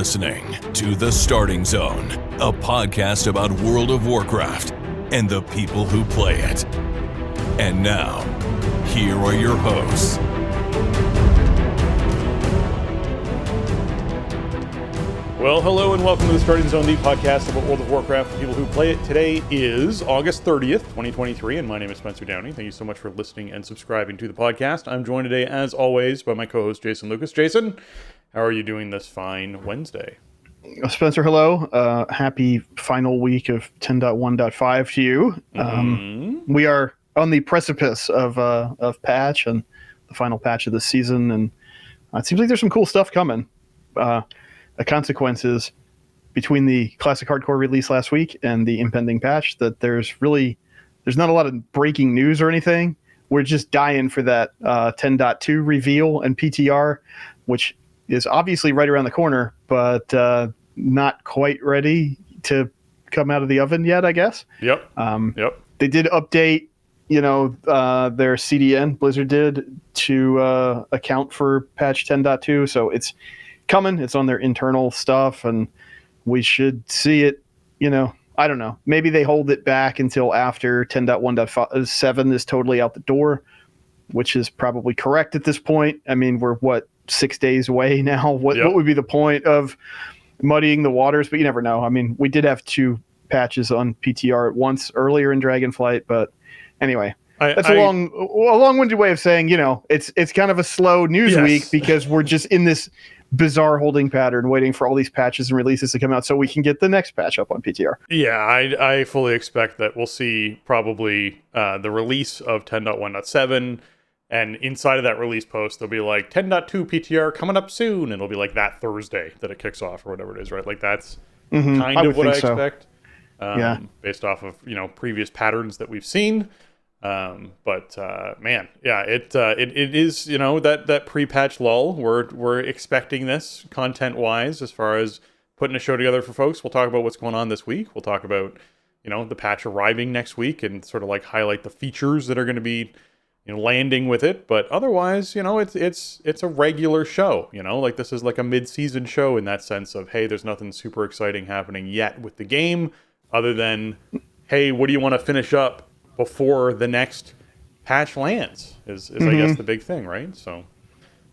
listening to The Starting Zone, a podcast about World of Warcraft and the people who play it. And now, here are your hosts. Well, hello and welcome to The Starting Zone, the podcast about World of Warcraft and people who play it. Today is August 30th, 2023, and my name is Spencer Downey. Thank you so much for listening and subscribing to the podcast. I'm joined today, as always, by my co-host, Jason Lucas. Jason, how are you doing this fine Wednesday? Spencer, hello. Happy final week of 10.1.5 to you. We are on the precipice of patch and the final patch of the season, and it seems like there's some cool stuff coming. The consequences between the Classic Hardcore release last week and the impending patch that there's not a lot of breaking news or anything. We're just dying for that 10.2 reveal and PTR, which is obviously right around the corner, but not quite ready to come out of the oven yet, I guess. Yep. They did update, their CDN, Blizzard did, to account for patch 10.2, so it's coming. It's on their internal stuff, and we should see it. I don't know. Maybe they hold it back until after 10.1.7 is totally out the door, which is probably correct at this point. I mean, we're 6 days away now. What would be the point of muddying the waters? But you never know. I mean, we did have 2 patches on PTR at once earlier in Dragonflight, but anyway. That's a long-winded way of saying, it's kind of a slow news week because we're just in this bizarre holding pattern waiting for all these patches and releases to come out so we can get the next patch up on PTR. Yeah, I fully expect that we'll see probably the release of 10.1.7, and inside of that release post, there'll be like 10.2 PTR coming up soon, and it'll be like that Thursday that it kicks off or whatever it is, right? Like that's kind of what I expect, based off of, previous patterns that we've seen. Man, yeah, it is, that pre-patch lull. We're expecting this content wise, as far as putting a show together for folks. We'll talk about what's going on this week. We'll talk about, the patch arriving next week and sort of like highlight the features that are going to be, landing with it. But otherwise, it's a regular show, like this is like a mid-season show in that sense of, hey, there's nothing super exciting happening yet with the game other than, hey, what do you want to finish up before the next patch lands is I guess the big thing, right? So,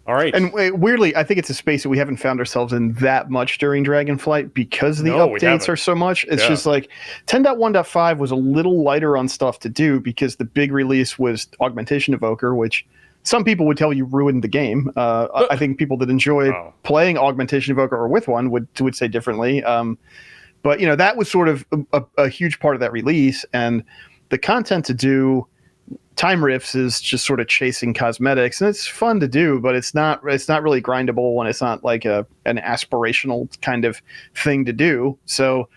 all right. And weirdly, I think it's a space that we haven't found ourselves in that much during Dragonflight because the updates are so much. It's just like 10.1.5 was a little lighter on stuff to do because the big release was Augmentation Evoker, which some people would tell you ruined the game. I think people that enjoy playing Augmentation Evoker or with one would say differently. But, that was sort of a huge part of that release, and the content to do time rifts is just sort of chasing cosmetics, and it's fun to do, but it's not really grindable, and it's not like an aspirational kind of thing to do. So,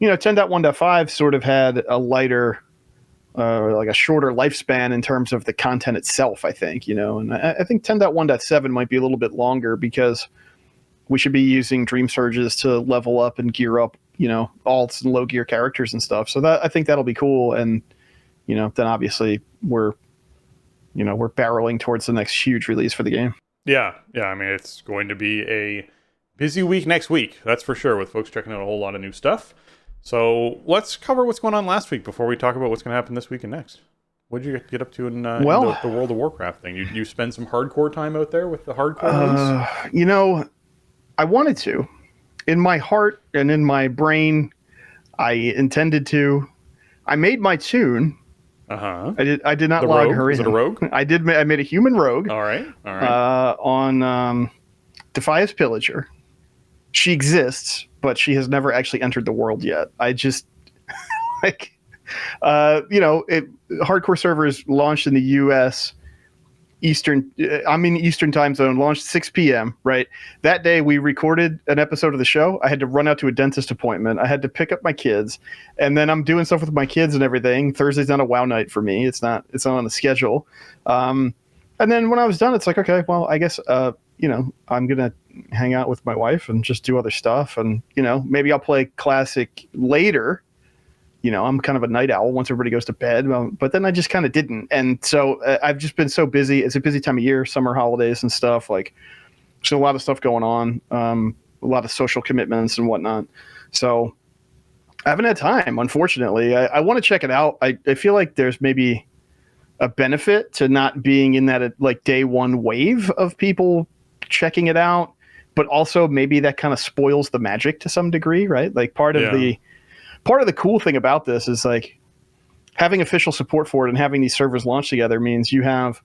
10.1.5 sort of had a lighter, like a shorter lifespan in terms of the content itself, I think, and I think 10.1.7 might be a little bit longer because we should be using Dream Surges to level up and gear up, alts and low gear characters and stuff. So I think that'll be cool. And, then obviously we're barreling towards the next huge release for the game. Yeah. I mean, it's going to be a busy week next week. That's for sure, with folks checking out a whole lot of new stuff. So let's cover what's going on last week before we talk about what's going to happen this week and next. What did you get up to in the World of Warcraft thing? You spend some hardcore time out there with the hardcore release? I wanted to. In my heart and in my brain, I intended to. I made my tune. I did not log her in. Was it a rogue? I made a human rogue. All right. On Defias Pillager. She exists, but she has never actually entered the world yet. I just hardcore servers launched in the U.S. Eastern time zone, launched 6 p.m. right that day. We recorded an episode of the show. I had to run out to a dentist appointment. I had to pick up my kids, and then I'm doing stuff with my kids and everything. Thursday's not a WoW night for me. It's not on the schedule. And then when I was done, it's like, okay, well, I guess I'm gonna hang out with my wife and just do other stuff, and maybe I'll play Classic later. I'm kind of a night owl once everybody goes to bed, but then I just kind of didn't. And so I've just been so busy. It's a busy time of year, summer holidays and stuff. Like, there's a lot of stuff going on. a lot of social commitments and whatnot. So I haven't had time, unfortunately. I want to check it out. I feel like there's maybe a benefit to not being in that like day one wave of people checking it out, but also maybe that kind of spoils the magic to some degree, right? Like part of the cool thing about this is like having official support for it and having these servers launch together means you have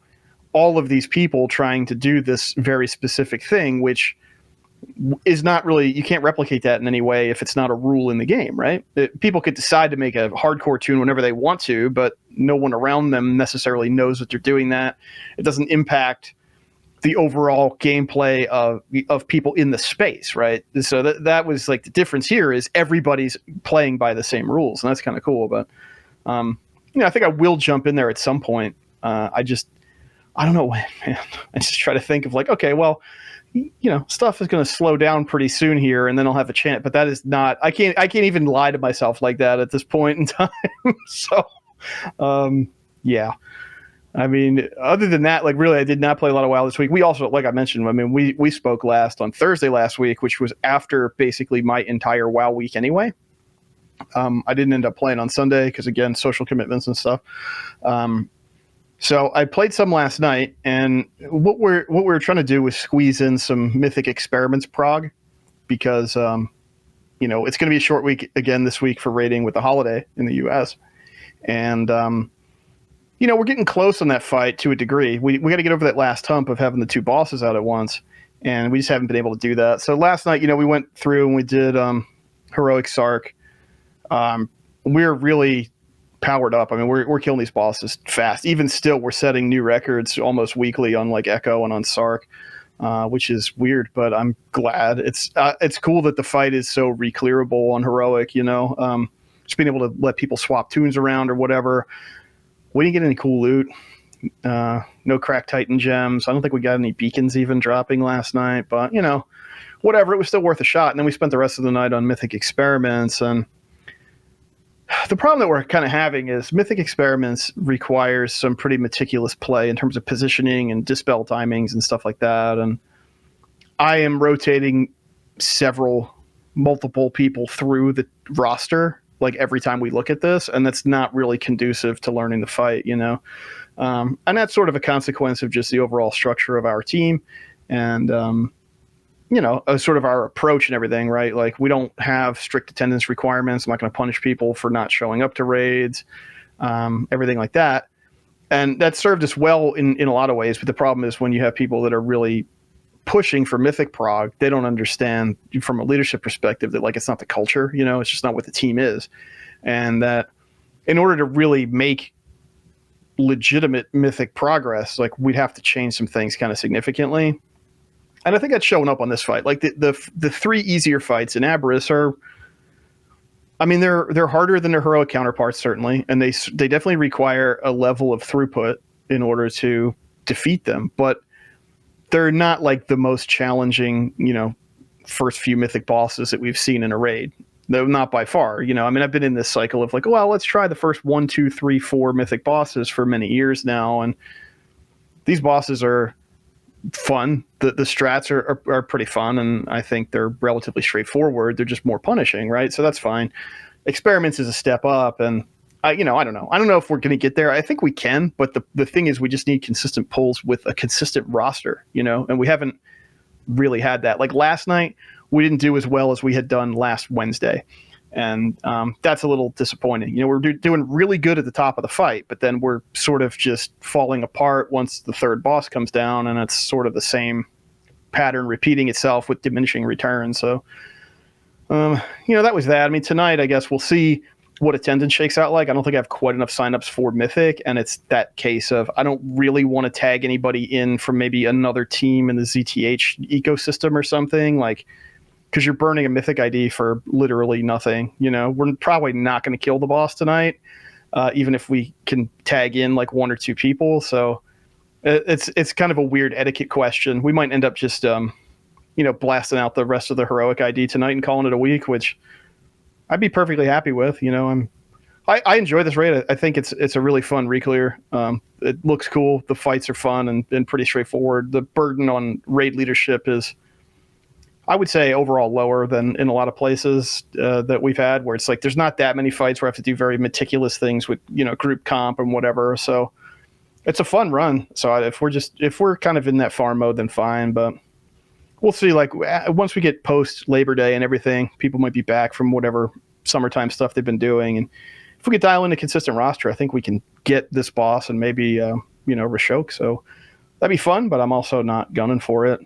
all of these people trying to do this very specific thing, which is not really, you can't replicate that in any way if it's not a rule in the game, right? People could decide to make a hardcore tune whenever they want to, but no one around them necessarily knows that they're doing that. It doesn't impact the overall gameplay of people in the space, right? So that was like the difference here is everybody's playing by the same rules, and that's kind of cool. But I think I will jump in there at some point. I don't know when, man. I just try to think of like, okay, well, stuff is going to slow down pretty soon here, and then I'll have a chance. But that is not. I can't even lie to myself like that at this point in time. So, yeah. I mean, other than that, like really, I did not play a lot of WoW this week. We also, like I mentioned, I mean, we spoke last on Thursday last week, which was after basically my entire WoW week anyway. I didn't end up playing on Sunday because again, social commitments and stuff. So I played some last night, and what we're trying to do was squeeze in some Mythic Experiments prog because, it's going to be a short week again this week for raiding with the holiday in the U.S. And, we're getting close on that fight to a degree. We got to get over that last hump of having the two bosses out at once, and we just haven't been able to do that. So last night, we went through and we did Heroic Sark. We're really powered up. I mean, we're killing these bosses fast. Even still, we're setting new records almost weekly on like Echo and on Sark, which is weird, but I'm glad. It's cool that the fight is so reclearable on Heroic, just being able to let people swap tunes around or whatever. We didn't get any cool loot. No Crack Titan gems. I don't think we got any beacons even dropping last night, but whatever. It was still worth a shot. And then we spent the rest of the night on Mythic Experiments, and the problem that we're kind of having is Mythic Experiments requires some pretty meticulous play in terms of positioning and dispel timings and stuff like that. And I am rotating multiple people through the roster, like every time we look at this, and that's not really conducive to learning the fight, and that's sort of a consequence of just the overall structure of our team and, sort of our approach and everything, right? Like we don't have strict attendance requirements. I'm not going to punish people for not showing up to raids, everything like that. And that served us well in a lot of ways. But the problem is when you have people that are really pushing for Mythic prog, they don't understand from a leadership perspective that like, it's not the culture, it's just not what the team is. And that in order to really make legitimate Mythic progress, like we'd have to change some things kind of significantly. And I think that's showing up on this fight. Like the three easier fights in Abyss are, I mean, they're harder than their heroic counterparts, certainly. And they definitely require a level of throughput in order to defeat them. But they're not like the most challenging, first few Mythic bosses that we've seen in a raid. They're not by far, I mean, I've been in this cycle of like, well, let's try the first 1, 2, 3, 4 Mythic bosses for many years now. And these bosses are fun. The strats are pretty fun, and I think they're relatively straightforward. They're just more punishing, right? So that's fine. Experiments is a step up, and I don't know. I don't know if we're going to get there. I think we can, but the thing is we just need consistent pulls with a consistent roster, and we haven't really had that. Like last night, we didn't do as well as we had done last Wednesday. And that's a little disappointing. We're doing really good at the top of the fight, but then we're sort of just falling apart once the third boss comes down, and it's sort of the same pattern repeating itself with diminishing returns. So, that was that. I mean, tonight, I guess we'll see what attendance shakes out like. I don't think I have quite enough signups for Mythic, and it's that case of I don't really want to tag anybody in from maybe another team in the ZTH ecosystem or something, like, because you're burning a Mythic ID for literally nothing. We're probably not going to kill the boss tonight, even if we can tag in like 1 or 2 people. So it's kind of a weird etiquette question. We might end up just blasting out the rest of the heroic ID tonight and calling it a week, which I'd be perfectly happy with. I enjoy this raid. I think it's a really fun reclear. It looks cool. The fights are fun and pretty straightforward. The burden on raid leadership is I would say overall lower than in a lot of places that we've had, where it's like there's not that many fights where I have to do very meticulous things with group comp and whatever. So it's a fun run. So if we're kind of in that farm mode, then fine. But we'll see. Like once we get post Labor Day and everything, people might be back from whatever summertime stuff they've been doing, and if we could dial in a consistent roster, I think we can get this boss and maybe Rashok. So that'd be fun. But I'm also not gunning for it.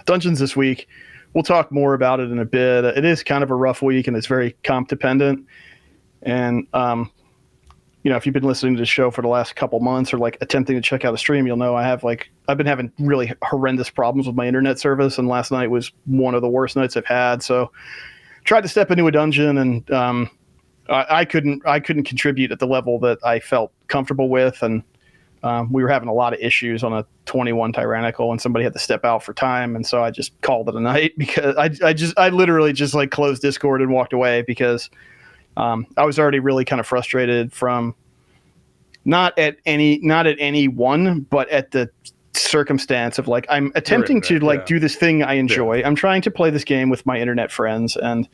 Dungeons this week, we'll talk more about it in a bit. It is kind of a rough week, and it's very comp dependent. And if you've been listening to the show for the last couple months or like attempting to check out a stream, you'll know I've been having really horrendous problems with my internet service, and last night was one of the worst nights I've had. So tried to step into a dungeon, and I couldn't contribute at the level that I felt comfortable with, and we were having a lot of issues on a 21 tyrannical, and somebody had to step out for time, and so I just called it a night because I literally just like closed Discord and walked away because I was already really kind of frustrated from not at any one, but at the circumstance of like I'm attempting to do this thing I enjoy. Yeah. I'm trying to play this game with my internet friends, and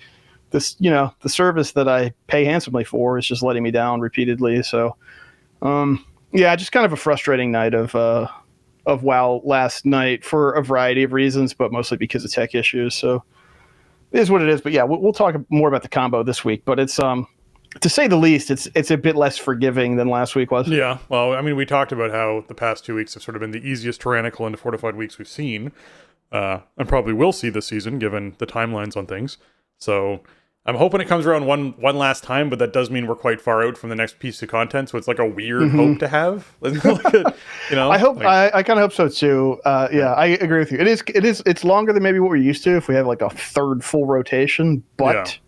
this the service that I pay handsomely for is just letting me down repeatedly. So just kind of a frustrating night of WoW last night for a variety of reasons, but mostly because of tech issues. So it is what it is. But yeah, we'll talk more about the combo this week. But it's to say the least, it's a bit less forgiving than last week was. Yeah. Well, I mean, we talked about how the past 2 weeks have sort of been the easiest tyrannical into fortified weeks we've seen, and probably will see this season given the timelines on things. So I'm hoping it comes around one last time, but that does mean we're quite far out from the next piece of content. So it's like a weird hope to have. I hope I kind of hope so too. I agree with you. It's longer than maybe what we're used to if we have like a third full rotation, but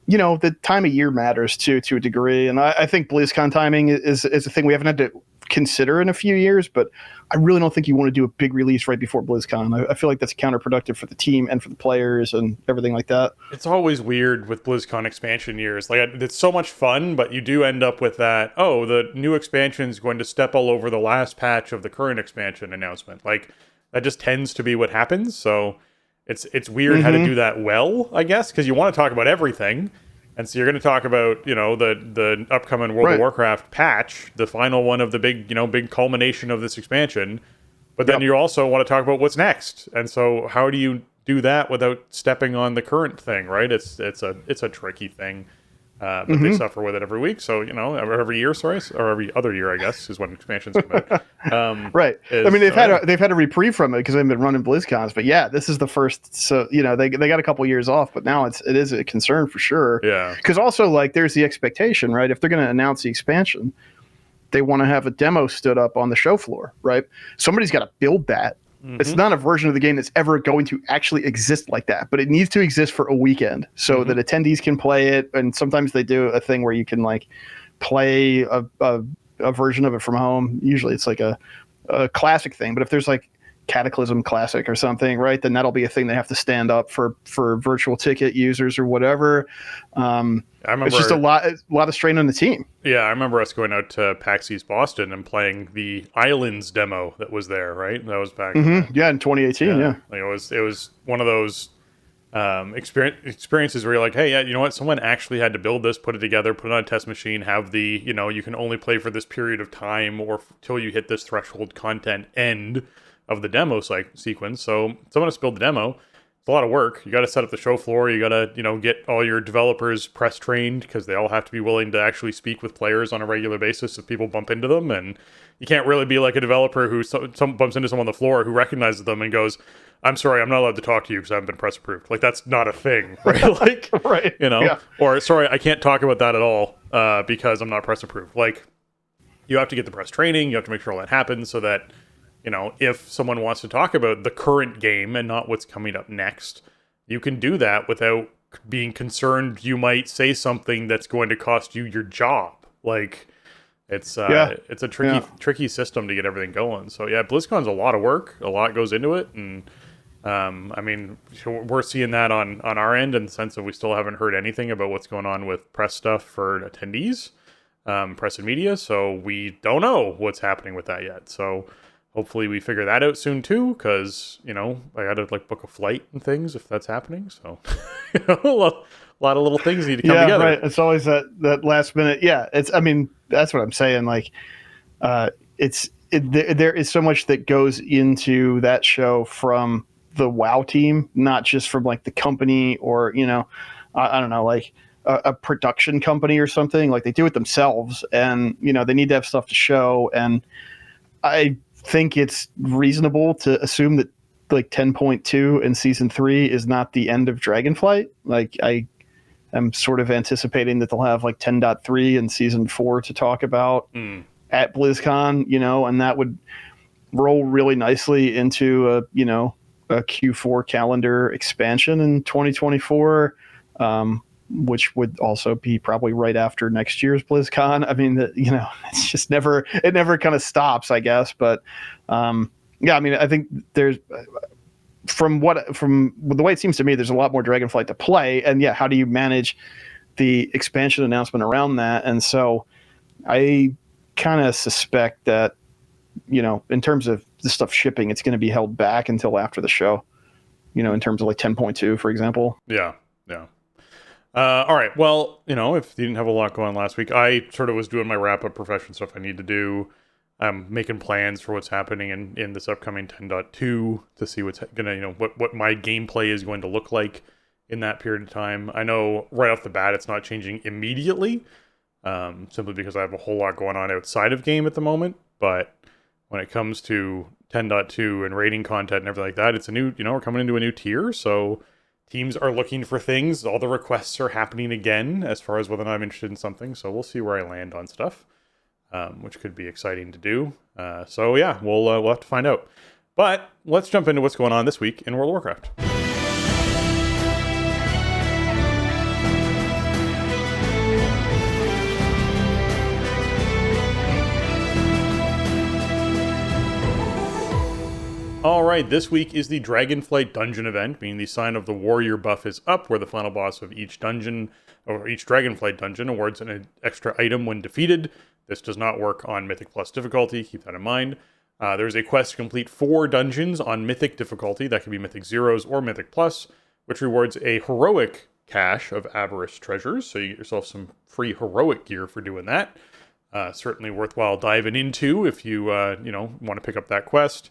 the time of year matters too to a degree. And I think BlizzCon timing is a thing we haven't had to consider in a few years, but I really don't think you want to do a big release right before BlizzCon. I feel like that's counterproductive for the team and for the players and everything like that. It's always weird with BlizzCon expansion years. Like, it's so much fun, but you do end up with that, the new expansion is going to step all over the last patch of the current expansion announcement. Like, that just tends to be what happens. So it's weird how to do that well, I guess, because you want to talk about everything. And so you're going to talk about, the upcoming World of Warcraft patch, the final one of the big culmination of this expansion. But then you also want to talk about what's next. And so how do you do that without stepping on the current thing, right? It's a tricky thing. But they suffer with it every week. So, every year, or every other year, I guess, is when expansions come out. Right. I mean, they've had a reprieve from it because they've been running BlizzCons. But yeah, this is the first. So, they got a couple years off, but now it is a concern for sure. Yeah. Because also, like, there's the expectation, right? If they're going to announce the expansion, they want to have a demo stood up on the show floor, right? Somebody's got to build that. It's not a version of the game that's ever going to actually exist like that, but it needs to exist for a weekend so that attendees can play it. And sometimes they do a thing where you can like play a version of it from home. Usually it's like a classic thing, but if there's like Cataclysm Classic or something, right, then that'll be a thing they have to stand up for virtual ticket users or whatever. I remember it's just a lot of strain on the team. Yeah, I remember us going out to PAX East Boston and playing the Islands demo that was there, right? That was back in 2018. Yeah. Like it was one of those experiences where you're like, hey, you know what? Someone actually had to build this, put it together, put it on a test machine, have the, you can only play for this period of time or till you hit this threshold content end of the demo sequence. So someone has to build the demo. It's a lot of work. You got to set up the show floor. You got to, get all your developers press trained because they all have to be willing to actually speak with players on a regular basis if people bump into them. And you can't really be like a developer who bumps into someone on the floor who recognizes them and goes, I'm sorry, I'm not allowed to talk to you because I haven't been press approved. Like, that's not a thing, right? Like, right. Or sorry, I can't talk about that at all because I'm not press approved. Like, you have to get the press training. You have to make sure all that happens so that, if someone wants to talk about the current game and not what's coming up next, you can do that without being concerned you might say something that's going to cost you your job. Like, it's a tricky system to get everything going. So yeah, BlizzCon's a lot of work. A lot goes into it, and I mean, we're seeing that on our end in the sense that we still haven't heard anything about what's going on with press stuff for attendees, press and media. So we don't know what's happening with that yet. So hopefully we figure that out soon too, because I gotta book a flight and things if that's happening. So a lot of little things need to come together. Right. It's always that last minute. Yeah, that's what I'm saying. There is so much that goes into that show from the WoW team, not just from the company or I don't know, a production company or something. They do it themselves, and they need to have stuff to show. And I think it's reasonable to assume that 10.2 in season 3 is not the end of Dragonflight. I'm sort of anticipating that they'll have 10.3 in season 4 to talk about at BlizzCon, and that would roll really nicely into a Q4 calendar expansion in 2024, which would also be probably right after next year's BlizzCon. I mean, it's just it never kind of stops, I guess. But yeah, I mean, I think there's from the way it seems to me, there's a lot more Dragonflight to play, and yeah, how do you manage the expansion announcement around that? And so I kind of suspect that in terms of the stuff shipping, it's going to be held back until after the show, in terms of 10.2, for example. Yeah. All right. Well, if you didn't have a lot going on last week, I sort of was doing my wrap up profession stuff I need to do. I'm making plans for what's happening in this upcoming 10.2 to see what's gonna, what my gameplay is going to look like in that period of time. I know right off the bat it's not changing immediately, simply because I have a whole lot going on outside of game at the moment. But when it comes to 10.2 and rating content and everything like that, it's a new, we're coming into a new tier, so teams are looking for things. All the requests are happening again as far as whether or not I'm interested in something. So we'll see where I land on stuff, which could be exciting to do. So yeah, we'll have to find out. But let's jump into what's going on this week in World of Warcraft. Alright, this week is the Dragonflight Dungeon event, meaning the Sign of the Warrior buff is up, where the final boss of each dungeon, or each Dragonflight dungeon, awards an extra item when defeated. This does not work on Mythic Plus difficulty, keep that in mind. There's a quest to complete 4 dungeons on Mythic difficulty, that can be Mythic Zeros or Mythic Plus, which rewards a heroic cache of Avarice treasures, so you get yourself some free heroic gear for doing that. Certainly worthwhile diving into if you, want to pick up that quest.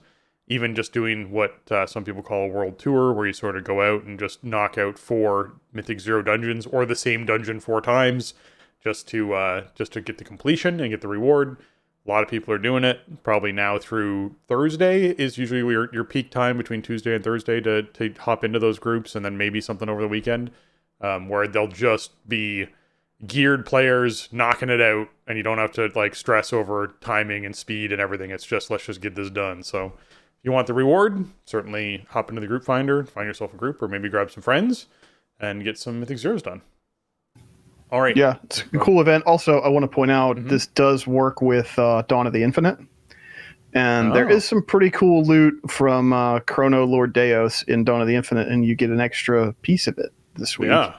Even just doing what some people call a world tour, where you sort of go out and just knock out 4 Mythic Zero dungeons, or the same dungeon 4 times, just to get the completion and get the reward. A lot of people are doing it. Probably now through Thursday is usually your peak time, between Tuesday and Thursday, to hop into those groups, and then maybe something over the weekend, where they'll just be geared players knocking it out, and you don't have to stress over timing and speed and everything. It's just, let's just get this done. So you want the reward, certainly hop into the group finder, find yourself a group, or maybe grab some friends and get some Mythic Zeros done. All right. Yeah, it's a cool event. Also, I want to point out this does work with Dawn of the Infinite. And there is some pretty cool loot from Chrono Lord Deos in Dawn of the Infinite, and you get an extra piece of it this week. Yeah.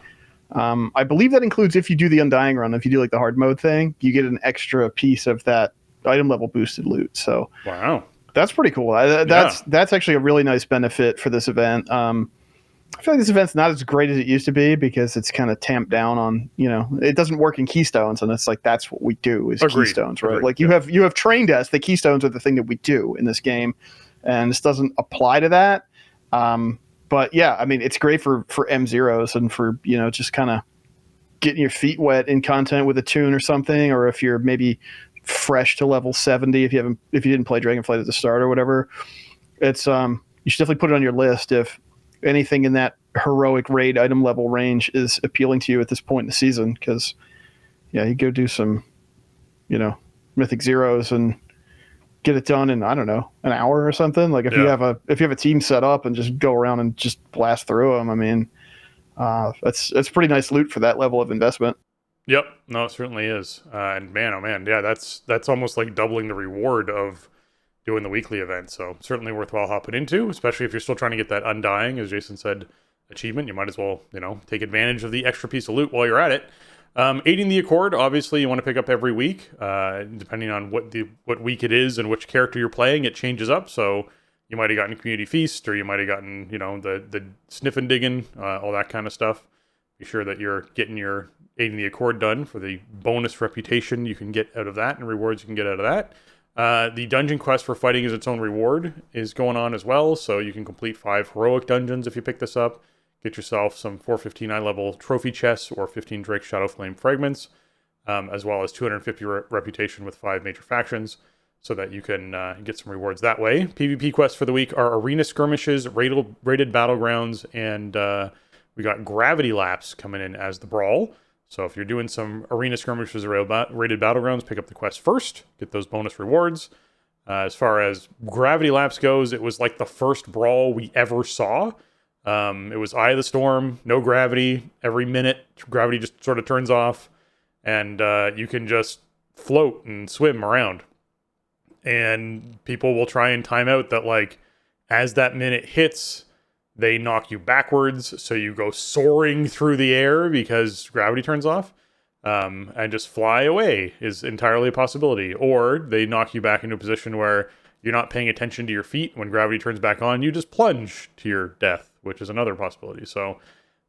I believe that includes if you do the Undying run, if you do the hard mode thing, you get an extra piece of that item level boosted loot. So wow. That's pretty cool. That's actually a really nice benefit for this event. I feel like this event's not as great as it used to be, because it's kind of tamped down on, it doesn't work in Keystones, and it's that's what we do is Agreed. Keystones, right? Agreed. You have trained us. The Keystones are the thing that we do in this game, and this doesn't apply to that. But yeah, I mean, it's great for M0s and for, just kind of getting your feet wet in content with a tune or something, or if you're maybe fresh to level 70, if you didn't play Dragonflight at the start or whatever, it's you should definitely put it on your list if anything in that heroic raid item level range is appealing to you at this point in the season. Because yeah, you go do some Mythic Zeros and get it done in, I don't know, an hour or something. If you have a team set up and just go around and just blast through them, I mean, that's pretty nice loot for that level of investment. Yep. No, it certainly is. And man, oh man, yeah, that's almost like doubling the reward of doing the weekly event. So certainly worthwhile hopping into, especially if you're still trying to get that Undying, as Jason said, achievement. You might as well, take advantage of the extra piece of loot while you're at it. Aiding the Accord, obviously, you want to pick up every week. Depending on what week it is and which character you're playing, it changes up. So you might have gotten Community Feast, or you might have gotten, the Sniff and Diggin', all that kind of stuff. Be sure that you're getting your Aiding the Accord done for the bonus reputation you can get out of that and rewards you can get out of that. The dungeon quest for fighting as its own reward is going on as well. So you can complete 5 heroic dungeons if you pick this up. Get yourself some 415 eye level trophy chests or 15 Drake Shadowflame fragments, as well as 250 reputation with 5 major factions, so that you can get some rewards that way. PvP quests for the week are Arena Skirmishes, Rated Battlegrounds, and we got Gravity Laps coming in as the Brawl. So if you're doing some Arena Skirmishes or Rated Battlegrounds, pick up the quest first, get those bonus rewards. As far as Gravity Laps goes, it was like the first Brawl we ever saw. It was Eye of the Storm, no gravity. Every minute, gravity just sort of turns off, and you can just float and swim around. And people will try and time out that, like, as that minute hits, they knock you backwards, so you go soaring through the air because gravity turns off, and just fly away is entirely a possibility. Or they knock you back into a position where you're not paying attention to your feet. When gravity turns back on, you just plunge to your death, which is another possibility. So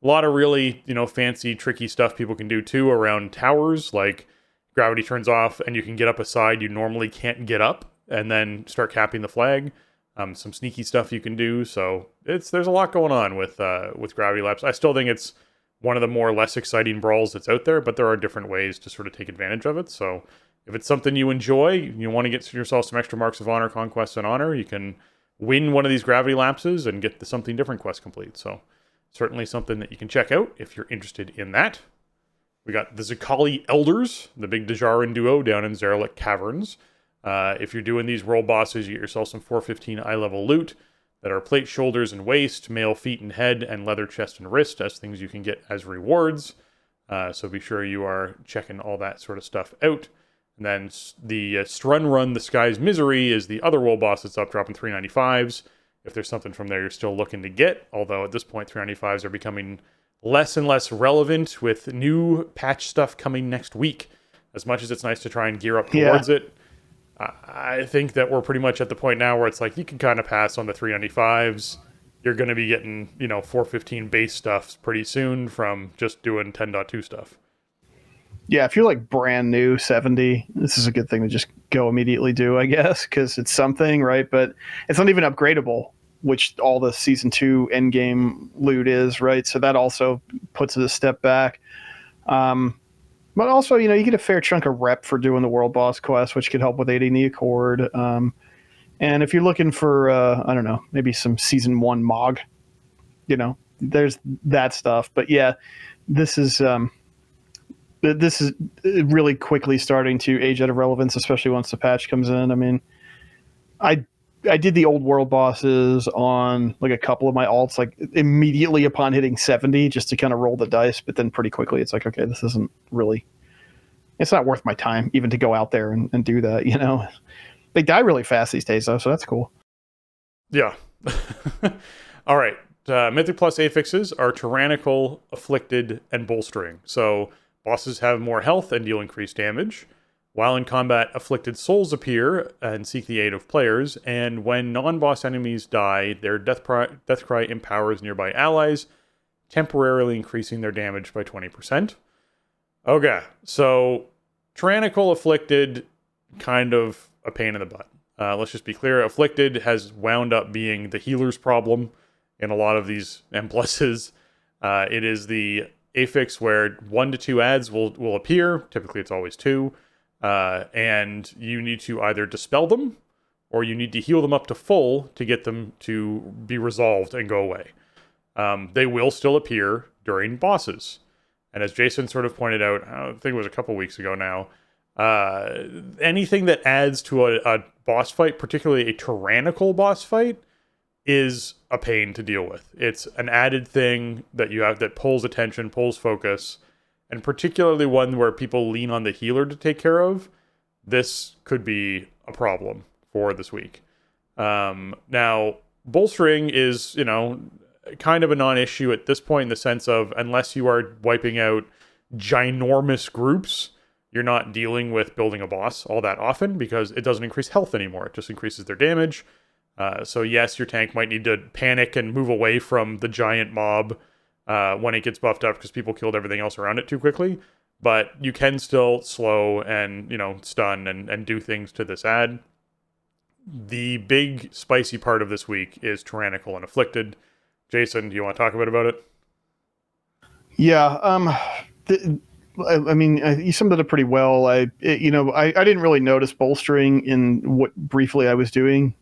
a lot of really, fancy, tricky stuff people can do too around towers. Like gravity turns off and you can get up a side you normally can't get up, and then start capping the flag. Some sneaky stuff you can do. So there's a lot going on with Gravity Laps. I still think it's one of the more less exciting brawls that's out there, but there are different ways to sort of take advantage of it. So if it's something you enjoy, you want to get yourself some extra marks of honor, conquests, and honor, you can win one of these Gravity Lapses and get the Something Different quest complete. So certainly something that you can check out if you're interested in that. We got the Zakali Elders, the big Dajaran duo down in Zaralik Caverns. If you're doing these world bosses, you get yourself some 415 eye level loot that are plate, shoulders, and waist, male feet and head, and leather chest and wrist as things you can get as rewards. So be sure you are checking all that sort of stuff out. And then the Strun Run, the Sky's Misery, is the other world boss that's up, dropping 395s. If there's something from there you're still looking to get, although at this point 395s are becoming less and less relevant with new patch stuff coming next week. As much as it's nice to try and gear up towards it, I think that we're pretty much at the point now where it's like you can kind of pass on the 395s. You're going to be getting, 415 base stuff pretty soon from just doing 10.2 stuff. Yeah, if you're like brand new 70, this is a good thing to just go immediately do, I guess, because it's something, right? But it's not even upgradable, which all the Season 2 endgame loot is, right? So that also puts it a step back. But also, you get a fair chunk of rep for doing the world boss quest, which could help with aiding the Accord. And if you're looking for, I don't know, maybe some Season 1 MOG, there's that stuff. But yeah, this is really quickly starting to age out of relevance, especially once the patch comes in. I mean, I did the old world bosses on like a couple of my alts, like immediately upon hitting 70, just to kind of roll the dice. But then pretty quickly, it's like, okay, this isn't really, it's not worth my time even to go out there and do that. They die really fast these days, though, so that's cool. Yeah. All right. Mythic Plus affixes are Tyrannical, Afflicted, and Bolstering. So bosses have more health and deal increased damage. While in combat, afflicted souls appear and seek the aid of players, and when non-boss enemies die, their death cry empowers nearby allies, temporarily increasing their damage by 20%. Okay, so Tyrannical Afflicted, kind of a pain in the butt. Let's just be clear, Afflicted has wound up being the healer's problem in a lot of these M+. It is the affix where 1 to 2 ads will appear, typically it's always 2, and you need to either dispel them or you need to heal them up to full to get them to be resolved and go away. They will still appear during bosses. And as Jason sort of pointed out, I think it was a couple weeks ago now, anything that adds to a boss fight, particularly a tyrannical boss fight, is a pain to deal with. It's an added thing that you have that pulls attention, pulls focus, and particularly one where people lean on the healer to take care of. This could be a problem for this week. Now, bolstering is, kind of a non-issue at this point in the sense of unless you are wiping out ginormous groups, you're not dealing with building a boss all that often because it doesn't increase health anymore. It just increases their damage. So yes, your tank might need to panic and move away from the giant mob when it gets buffed up because people killed everything else around it too quickly. But you can still slow and, stun and do things to this ad. The big spicy part of this week is Tyrannical and Afflicted. Jason, do you want to talk a bit about it? Yeah, you summed it up pretty well. I didn't really notice bolstering in what briefly I was doing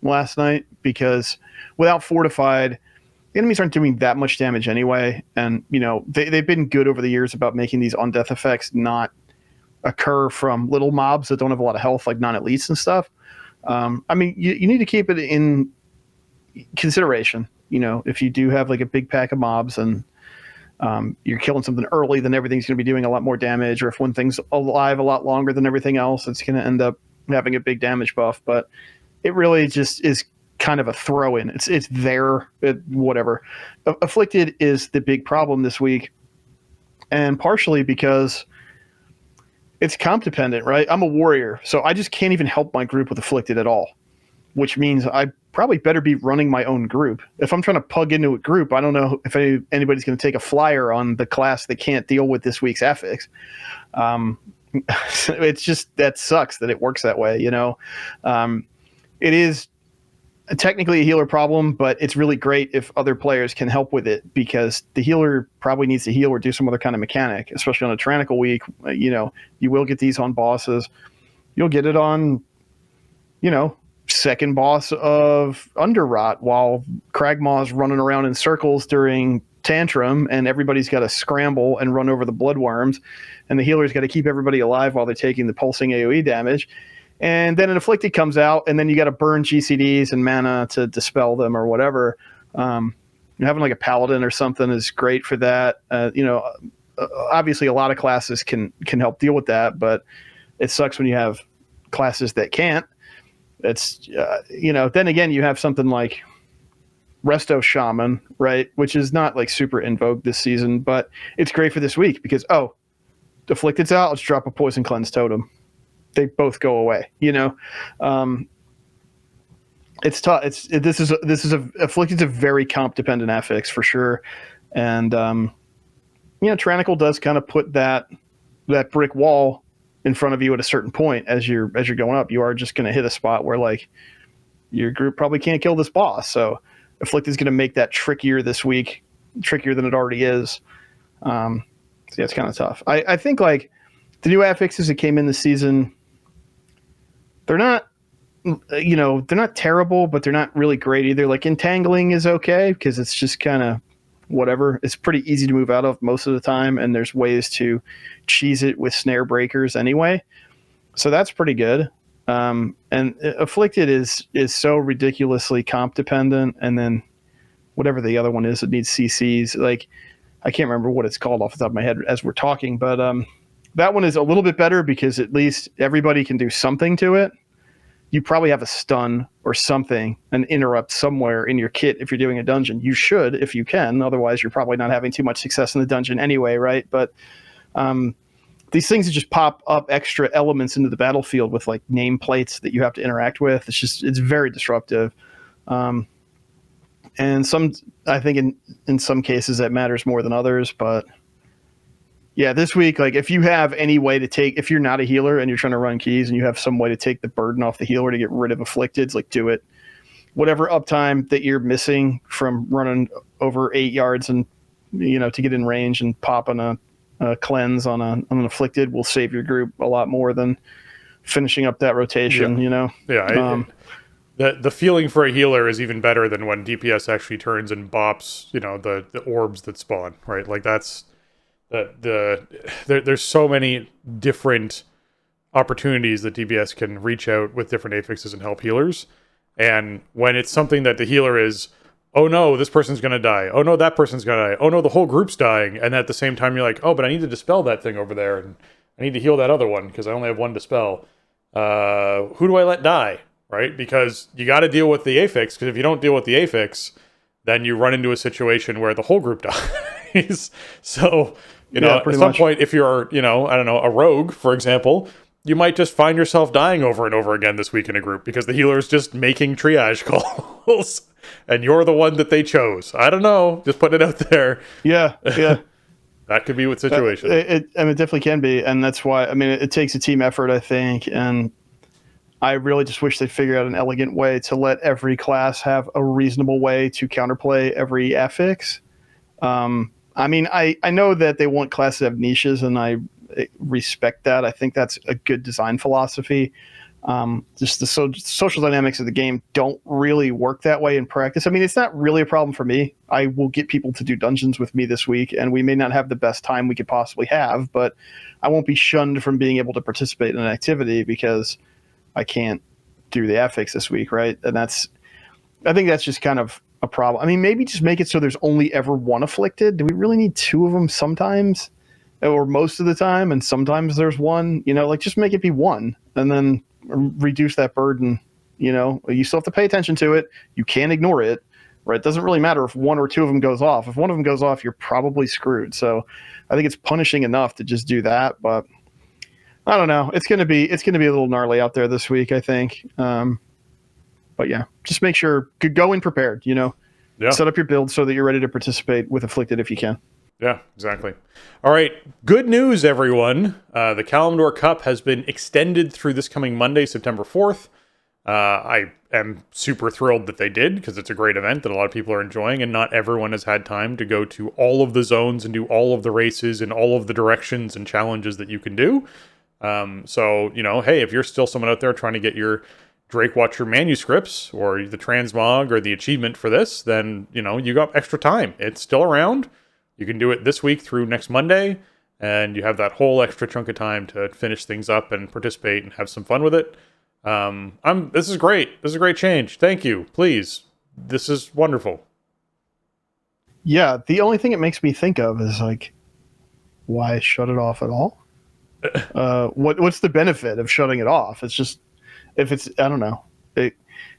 last night because without Fortified, the enemies aren't doing that much damage anyway. And, they've been good over the years about making these on-death effects not occur from little mobs that don't have a lot of health, like non-elites and stuff. You need to keep it in consideration. If you do have like a big pack of mobs and you're killing something early, then everything's going to be doing a lot more damage. Or if one thing's alive a lot longer than everything else, it's going to end up having a big damage buff. But it really just is kind of a throw-in. It's there, whatever. Afflicted is the big problem this week, and partially because it's comp dependent, right? I'm a warrior, so I just can't even help my group with Afflicted at all, which means I probably better be running my own group. If I'm trying to plug into a group, I don't know if anybody's going to take a flyer on the class that can't deal with this week's affix. It's just, that sucks that it works that way, It is technically a healer problem, but it's really great if other players can help with it because the healer probably needs to heal or do some other kind of mechanic, especially on a Tyrannical week. You will get these on bosses. You'll get it on, second boss of Underrot while Kragmaw's running around in circles during Tantrum and everybody's got to scramble and run over the bloodworms and the healer's got to keep everybody alive while they're taking the pulsing AoE damage. And then an Afflicted comes out, and then you got to burn GCDs and mana to dispel them or whatever. Having like a Paladin or something is great for that. Obviously a lot of classes can help deal with that, but it sucks when you have classes that can't. It's, then again, you have something like Resto Shaman, right? Which is not like super in vogue this season, but it's great for this week because, Afflicted's out, let's drop a Poison Cleanse Totem. They both go away, it's tough. Afflicted's a very comp dependent affix for sure. And, Tyrannical does kind of put that brick wall in front of you at a certain point as you're going up. You are just going to hit a spot where like your group probably can't kill this boss. So Afflicted's going to make that trickier this week, trickier than it already is. So yeah, it's kind of tough. I think like the new affixes that came in this season, they're not, they're not terrible, but they're not really great either. Like Entangling is okay because it's just kind of whatever. It's pretty easy to move out of most of the time, and there's ways to cheese it with snare breakers anyway. So that's pretty good. And Afflicted is so ridiculously comp dependent, and then whatever the other one is, it needs CCs. Like I can't remember what it's called off the top of my head as we're talking, but that one is a little bit better because at least everybody can do something to it. You probably have a stun or something, an interrupt somewhere in your kit if you're doing a dungeon. You should if you can. Otherwise, you're probably not having too much success in the dungeon anyway, right? But these things that just pop up extra elements into the battlefield with like nameplates that you have to interact with. It's very disruptive. And I think in some cases that matters more than others, but yeah, this week, like if you have any way to if you're not a healer and you're trying to run keys and you have some way to take the burden off the healer to get rid of Afflicteds, like do it. Whatever uptime that you're missing from running over 8 yards and, to get in range and popping a cleanse on an Afflicted will save your group a lot more than finishing up that rotation, Yeah. The feeling for a healer is even better than when DPS actually turns and bops, the orbs that spawn, right? Like that's... There's so many different opportunities that DPS can reach out with different affixes and help healers. And when it's something that the healer is, oh no, this person's going to die. Oh no, that person's going to die. Oh no, the whole group's dying. And at the same time, you're like, oh, but I need to dispel that thing over there. And I need to heal that other one because I only have one dispel. Who do I let die? Right? Because you got to deal with the affix. Because if you don't deal with the affix, then you run into a situation where the whole group dies. guys. So, at some point, if you're, I don't know, a rogue, for example, you might just find yourself dying over and over again this week in a group because the healer's just making triage calls and you're the one that they chose. I don't know. Just putting it out there. Yeah. That could be what situation. It definitely can be. And that's why, it takes a team effort, I think. And I really just wish they'd figure out an elegant way to let every class have a reasonable way to counterplay every affix. I know that they want classes to have niches, and I respect that. I think that's a good design philosophy. Just the social dynamics of the game don't really work that way in practice. It's not really a problem for me. I will get people to do dungeons with me this week, and we may not have the best time we could possibly have, but I won't be shunned from being able to participate in an activity because I can't do the affix this week, right? And I think that's just kind of a problem. Maybe just make it so there's only ever one afflicted. Do we really need two of them sometimes? Or most of the time, and sometimes there's one, just make it be one and then reduce that burden. You still have to pay attention to it. You can't ignore it, right? It doesn't really matter if one or two of them goes off. If one of them goes off, you're probably screwed. So I think it's punishing enough to just do that. But I don't know. It's going to be a little gnarly out there this week, I think. But yeah, just make sure go in prepared, set up your build so that you're ready to participate with afflicted if you can. Yeah, exactly. All right. Good news, everyone. The Kalimdor Cup has been extended through this coming Monday, September 4th. I am super thrilled that they did because it's a great event that a lot of people are enjoying, and not everyone has had time to go to all of the zones and do all of the races and all of the directions and challenges that you can do. So, hey, if you're still someone out there trying to get your Drake Watcher manuscripts or the transmog or the achievement for this, then, you got extra time. It's still around. You can do it this week through next Monday, and you have that whole extra chunk of time to finish things up and participate and have some fun with it. This is great. This is a great change. Thank you. Please. This is wonderful. Yeah. The only thing it makes me think of is why shut it off at all? What's the benefit of shutting it off? It's just, I don't know.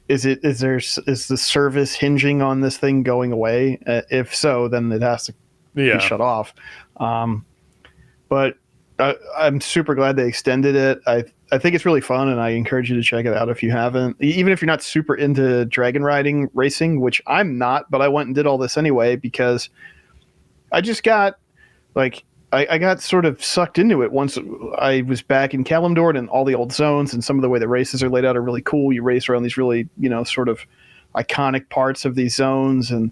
Is the service hinging on this thing going away? If so, then it has to be shut off. But I'm super glad they extended it. I think it's really fun, and I encourage you to check it out if you haven't. Even if you're not super into dragon riding racing, which I'm not, but I went and did all this anyway because I just got I got sort of sucked into it once I was back in Kalimdor, and all the old zones and some of the way the races are laid out are really cool. You race around these really, sort of iconic parts of these zones, and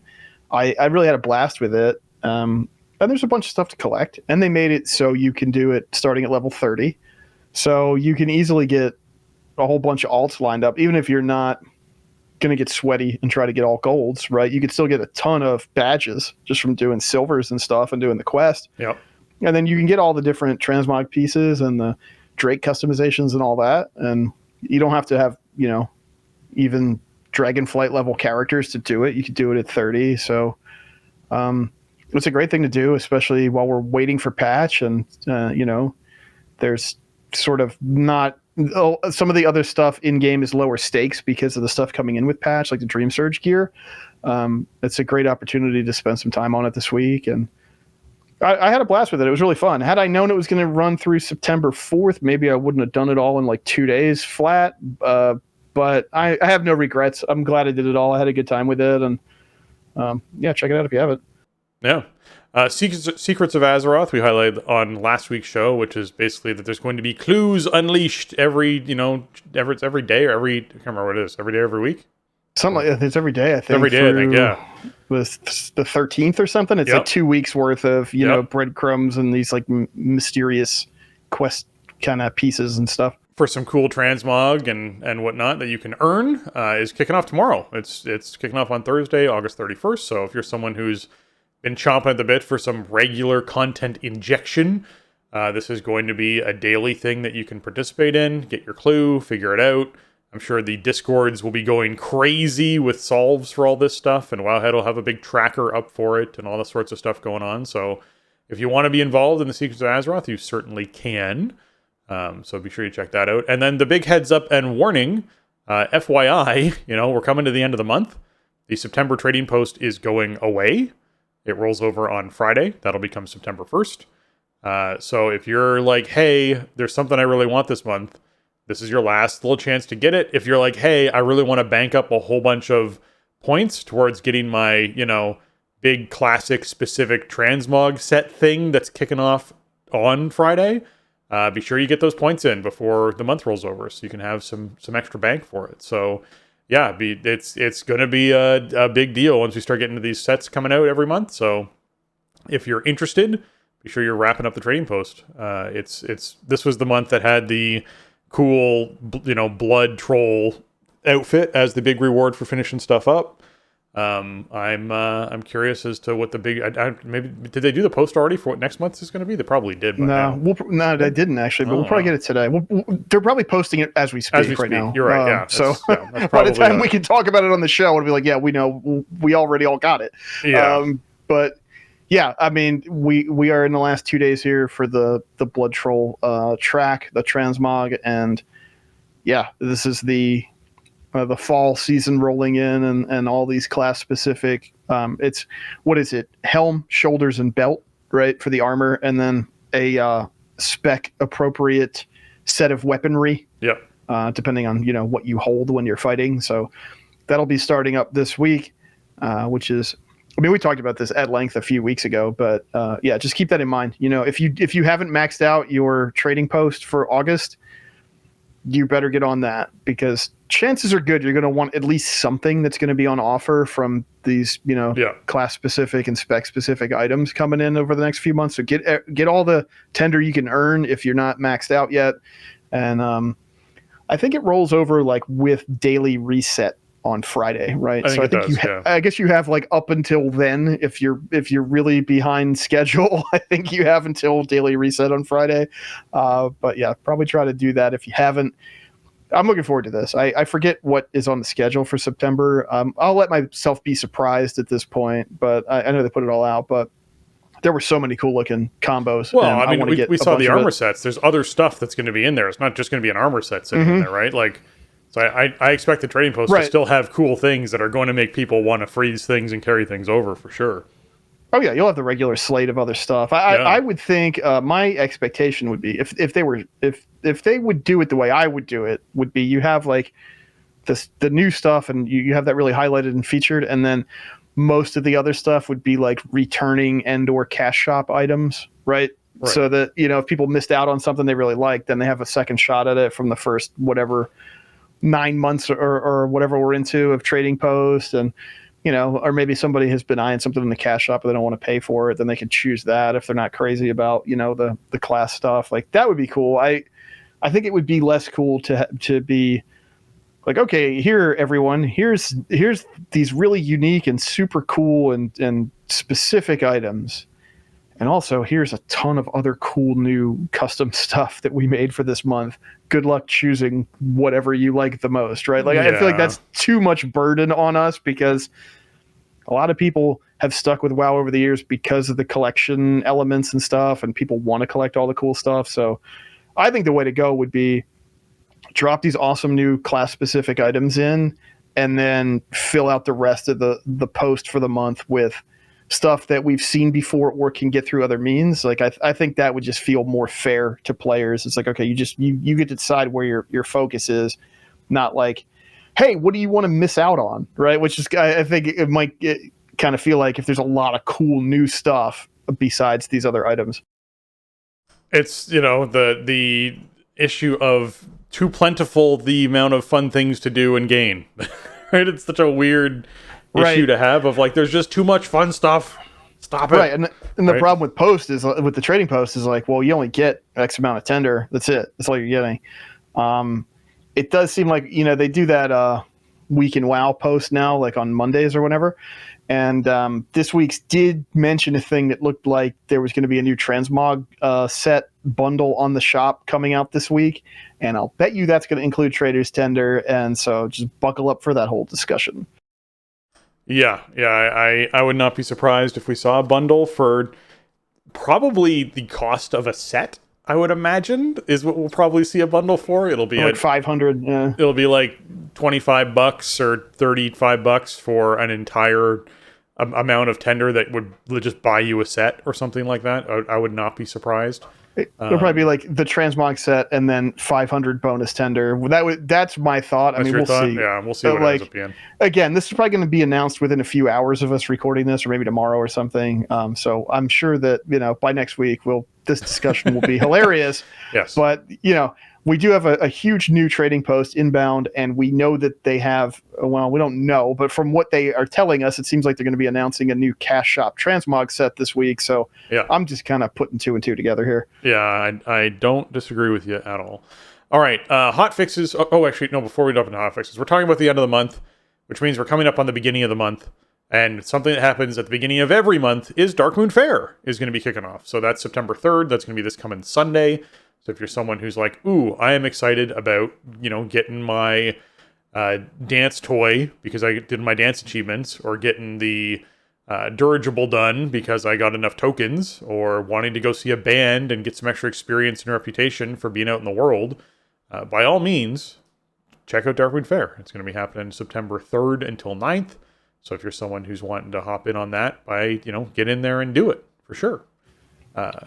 I really had a blast with it. And there's a bunch of stuff to collect, and they made it so you can do it starting at level 30. So you can easily get a whole bunch of alts lined up, even if you're not going to get sweaty and try to get all golds, right? You could still get a ton of badges just from doing silvers and stuff and doing the quest. Yep. And then you can get all the different transmog pieces and the Drake customizations and all that. And you don't have to have, even Dragonflight level characters to do it. You could do it at 30. So it's a great thing to do, especially while we're waiting for patch. And, there's sort of not some of the other stuff in game is lower stakes because of the stuff coming in with patch, like the Dream Surge gear. It's a great opportunity to spend some time on it this week. And I had a blast with it. It was really fun. Had I known it was going to run through September 4th, maybe I wouldn't have done it all in 2 days flat. But I have no regrets. I'm glad I did it all. I had a good time with it. And check it out if you haven't. Yeah. Secrets of Azeroth we highlighted on last week's show, which is basically that there's going to be clues unleashed every day or I can't remember what it is, every day, every week. Something like it's every day, I think. Every day, I think, yeah. The 13th or something. It's 2 weeks worth of, breadcrumbs and these mysterious quest kind of pieces and stuff. For some cool transmog and whatnot that you can earn is kicking off tomorrow. It's kicking off on Thursday, August 31st. So if you're someone who's been chomping at the bit for some regular content injection, this is going to be a daily thing that you can participate in, get your clue, figure it out. I'm sure the Discords will be going crazy with solves for all this stuff, and Wowhead will have a big tracker up for it and all the sorts of stuff going on. So if you want to be involved in the Secrets of Azeroth, you certainly can. So be sure you check that out. And then the big heads up and warning, FYI, we're coming to the end of the month. The September trading post is going away. It rolls over on Friday. That'll become September 1st. So if you're like, hey, there's something I really want this month, this is your last little chance to get it. If you're like, hey, I really want to bank up a whole bunch of points towards getting my, big classic specific transmog set thing that's kicking off on Friday, be sure you get those points in before the month rolls over so you can have some extra bank for it. So yeah, it's going to be a big deal once we start getting to these sets coming out every month. So if you're interested, be sure you're wrapping up the trading post. This was the month that had the cool, blood troll outfit as the big reward for finishing stuff up. I'm curious as to what the big maybe did they do the post already for what next month is going to be? They probably did. No, they didn't actually, but we'll probably get it today. They're probably posting it as we speak right now. You're right. Yeah. So by the time we can talk about it on the show, it'll be like, yeah, we know, we already all got it. Yeah. But yeah, I mean, we are in the last 2 days here for the Blood Troll track, the transmog, and yeah, this is the fall season rolling in, and all these class specific. It's what is it? Helm, shoulders, and belt, right, for the armor, and then a spec appropriate set of weaponry. Yep. Depending on what you hold when you're fighting. So that'll be starting up this week, which is. I mean, we talked about this at length a few weeks ago, but yeah, just keep that in mind. If you haven't maxed out your trading post for August, you better get on that, because chances are good you're going to want at least something that's going to be on offer from these, class specific and spec specific items coming in over the next few months. So get all the tender you can earn if you're not maxed out yet. And I think it rolls over like with daily reset on Friday, right? I guess you have like up until then, if you're really behind schedule, I think you have until daily reset on Friday. But yeah, probably try to do that if you haven't. I'm looking forward to this. I forget what is on the schedule for September. I'll let myself be surprised at this point, but I know they put it all out, but there were so many cool looking combos. Well, I mean, we saw the armor sets. There's other stuff that's going to be in there. It's not just going to be an armor set sitting in there, right? Like, so I expect the trading post to still have cool things that are going to make people want to freeze things and carry things over for sure. Oh yeah, you'll have the regular slate of other stuff. I would think my expectation would be if they would do it the way I would do it, would be you have like the new stuff and you have that really highlighted and featured, and then most of the other stuff would be like returning and or cash shop items, right? So that if people missed out on something they really liked, then they have a second shot at it from the first whatever 9 months or whatever we're into of trading post. And or maybe somebody has been eyeing something in the cash shop but they don't want to pay for it, then they can choose that if they're not crazy about the class stuff. Like that would be cool. I think it would be less cool to be like, okay, here everyone, here's these really unique and super cool and specific items. And also, here's a ton of other cool new custom stuff that we made for this month. Good luck choosing whatever you like the most, right? Like, I feel like that's too much burden on us, because a lot of people have stuck with WoW over the years because of the collection elements and stuff, and people want to collect all the cool stuff. So I think the way to go would be drop these awesome new class-specific items in, and then fill out the rest of the post for the month with stuff that we've seen before or can get through other means. Like I think that would just feel more fair to players. It's like, okay, you get to decide where your focus is, not like, hey, what do you want to miss out on, right? Which is, I think it might kind of feel like if there's a lot of cool new stuff besides these other items. It's the issue of too plentiful the amount of fun things to do and gain. Right? It's such a weird issue to have of like, there's just too much fun stuff. Stop it. Right. And the problem with post is with the trading post is like, well, you only get X amount of tender. That's it. That's all you're getting. It does seem like, they do that week in WoW post now, like on Mondays or whenever. And this week's did mention a thing that looked like there was going to be a new transmog set bundle on the shop coming out this week. And I'll bet you that's going to include Trader's Tender. And so just buckle up for that whole discussion. Yeah, I would not be surprised if we saw a bundle for probably the cost of a set. I would imagine is what we'll probably see a bundle for. It'll be like $500. Yeah. It'll be like $25 or $35 for an entire amount of tender that would just buy you a set or something like that. I would not be surprised. It'll probably be like the transmog set and then 500 bonus tender. That's my thought. I mean, we'll see. Yeah, we'll see what it ends up being. Again, this is probably going to be announced within a few hours of us recording this, or maybe tomorrow or something. So I'm sure that by next week, this discussion will be hilarious. Yes, but we do have a huge new trading post inbound, and we know that they have, well, we don't know, but from what they are telling us, it seems like they're going to be announcing a new Cash Shop transmog set this week. So yeah, I'm just kind of putting 2 and 2 together here. Yeah, I don't disagree with you at all. All right, hot fixes. Oh, actually, no, before we jump into hot fixes, we're talking about the end of the month, which means we're coming up on the beginning of the month. And something that happens at the beginning of every month is Darkmoon Faire is going to be kicking off. So that's September 3rd. That's going to be this coming Sunday. So if you're someone who's like, ooh, I am excited about, getting my dance toy because I did my dance achievements, or getting the dirigible done because I got enough tokens, or wanting to go see a band and get some extra experience and reputation for being out in the world, by all means, check out Darkmoon Faire. It's going to be happening September 3rd until 9th. So if you're someone who's wanting to hop in on that, get in there and do it for sure.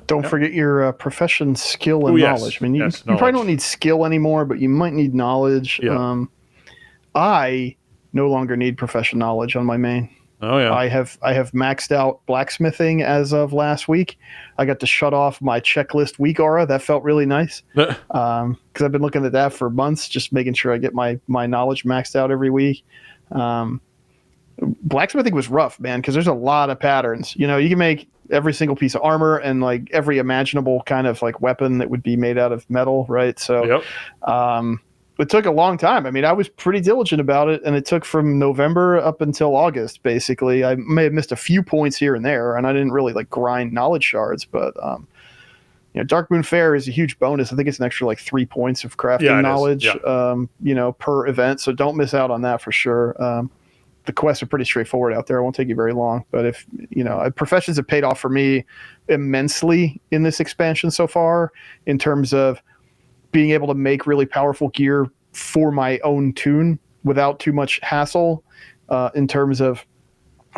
Don't forget your profession, skill, and knowledge. I mean, you probably don't need skill anymore, but you might need knowledge. Yeah. I no longer need profession knowledge on my main. Oh yeah. I have maxed out blacksmithing as of last week. I got to shut off my checklist week aura. That felt really nice. Because I've been looking at that for months, just making sure I get my knowledge maxed out every week. Blacksmithing was rough, man, because there's a lot of patterns. You can make every single piece of armor and like every imaginable kind of like weapon that would be made out of metal, right? So it took a long time. I mean, I was pretty diligent about it, and it took from November up until August, basically. I may have missed a few points here and there, and I didn't really like grind knowledge shards, but Darkmoon Faire is a huge bonus. I think it's an extra like 3 points of crafting knowledge, per event. So don't miss out on that for sure. The quests are pretty straightforward out there. It won't take you very long. But if, professions have paid off for me immensely in this expansion so far, in terms of being able to make really powerful gear for my own tune without too much hassle, in terms of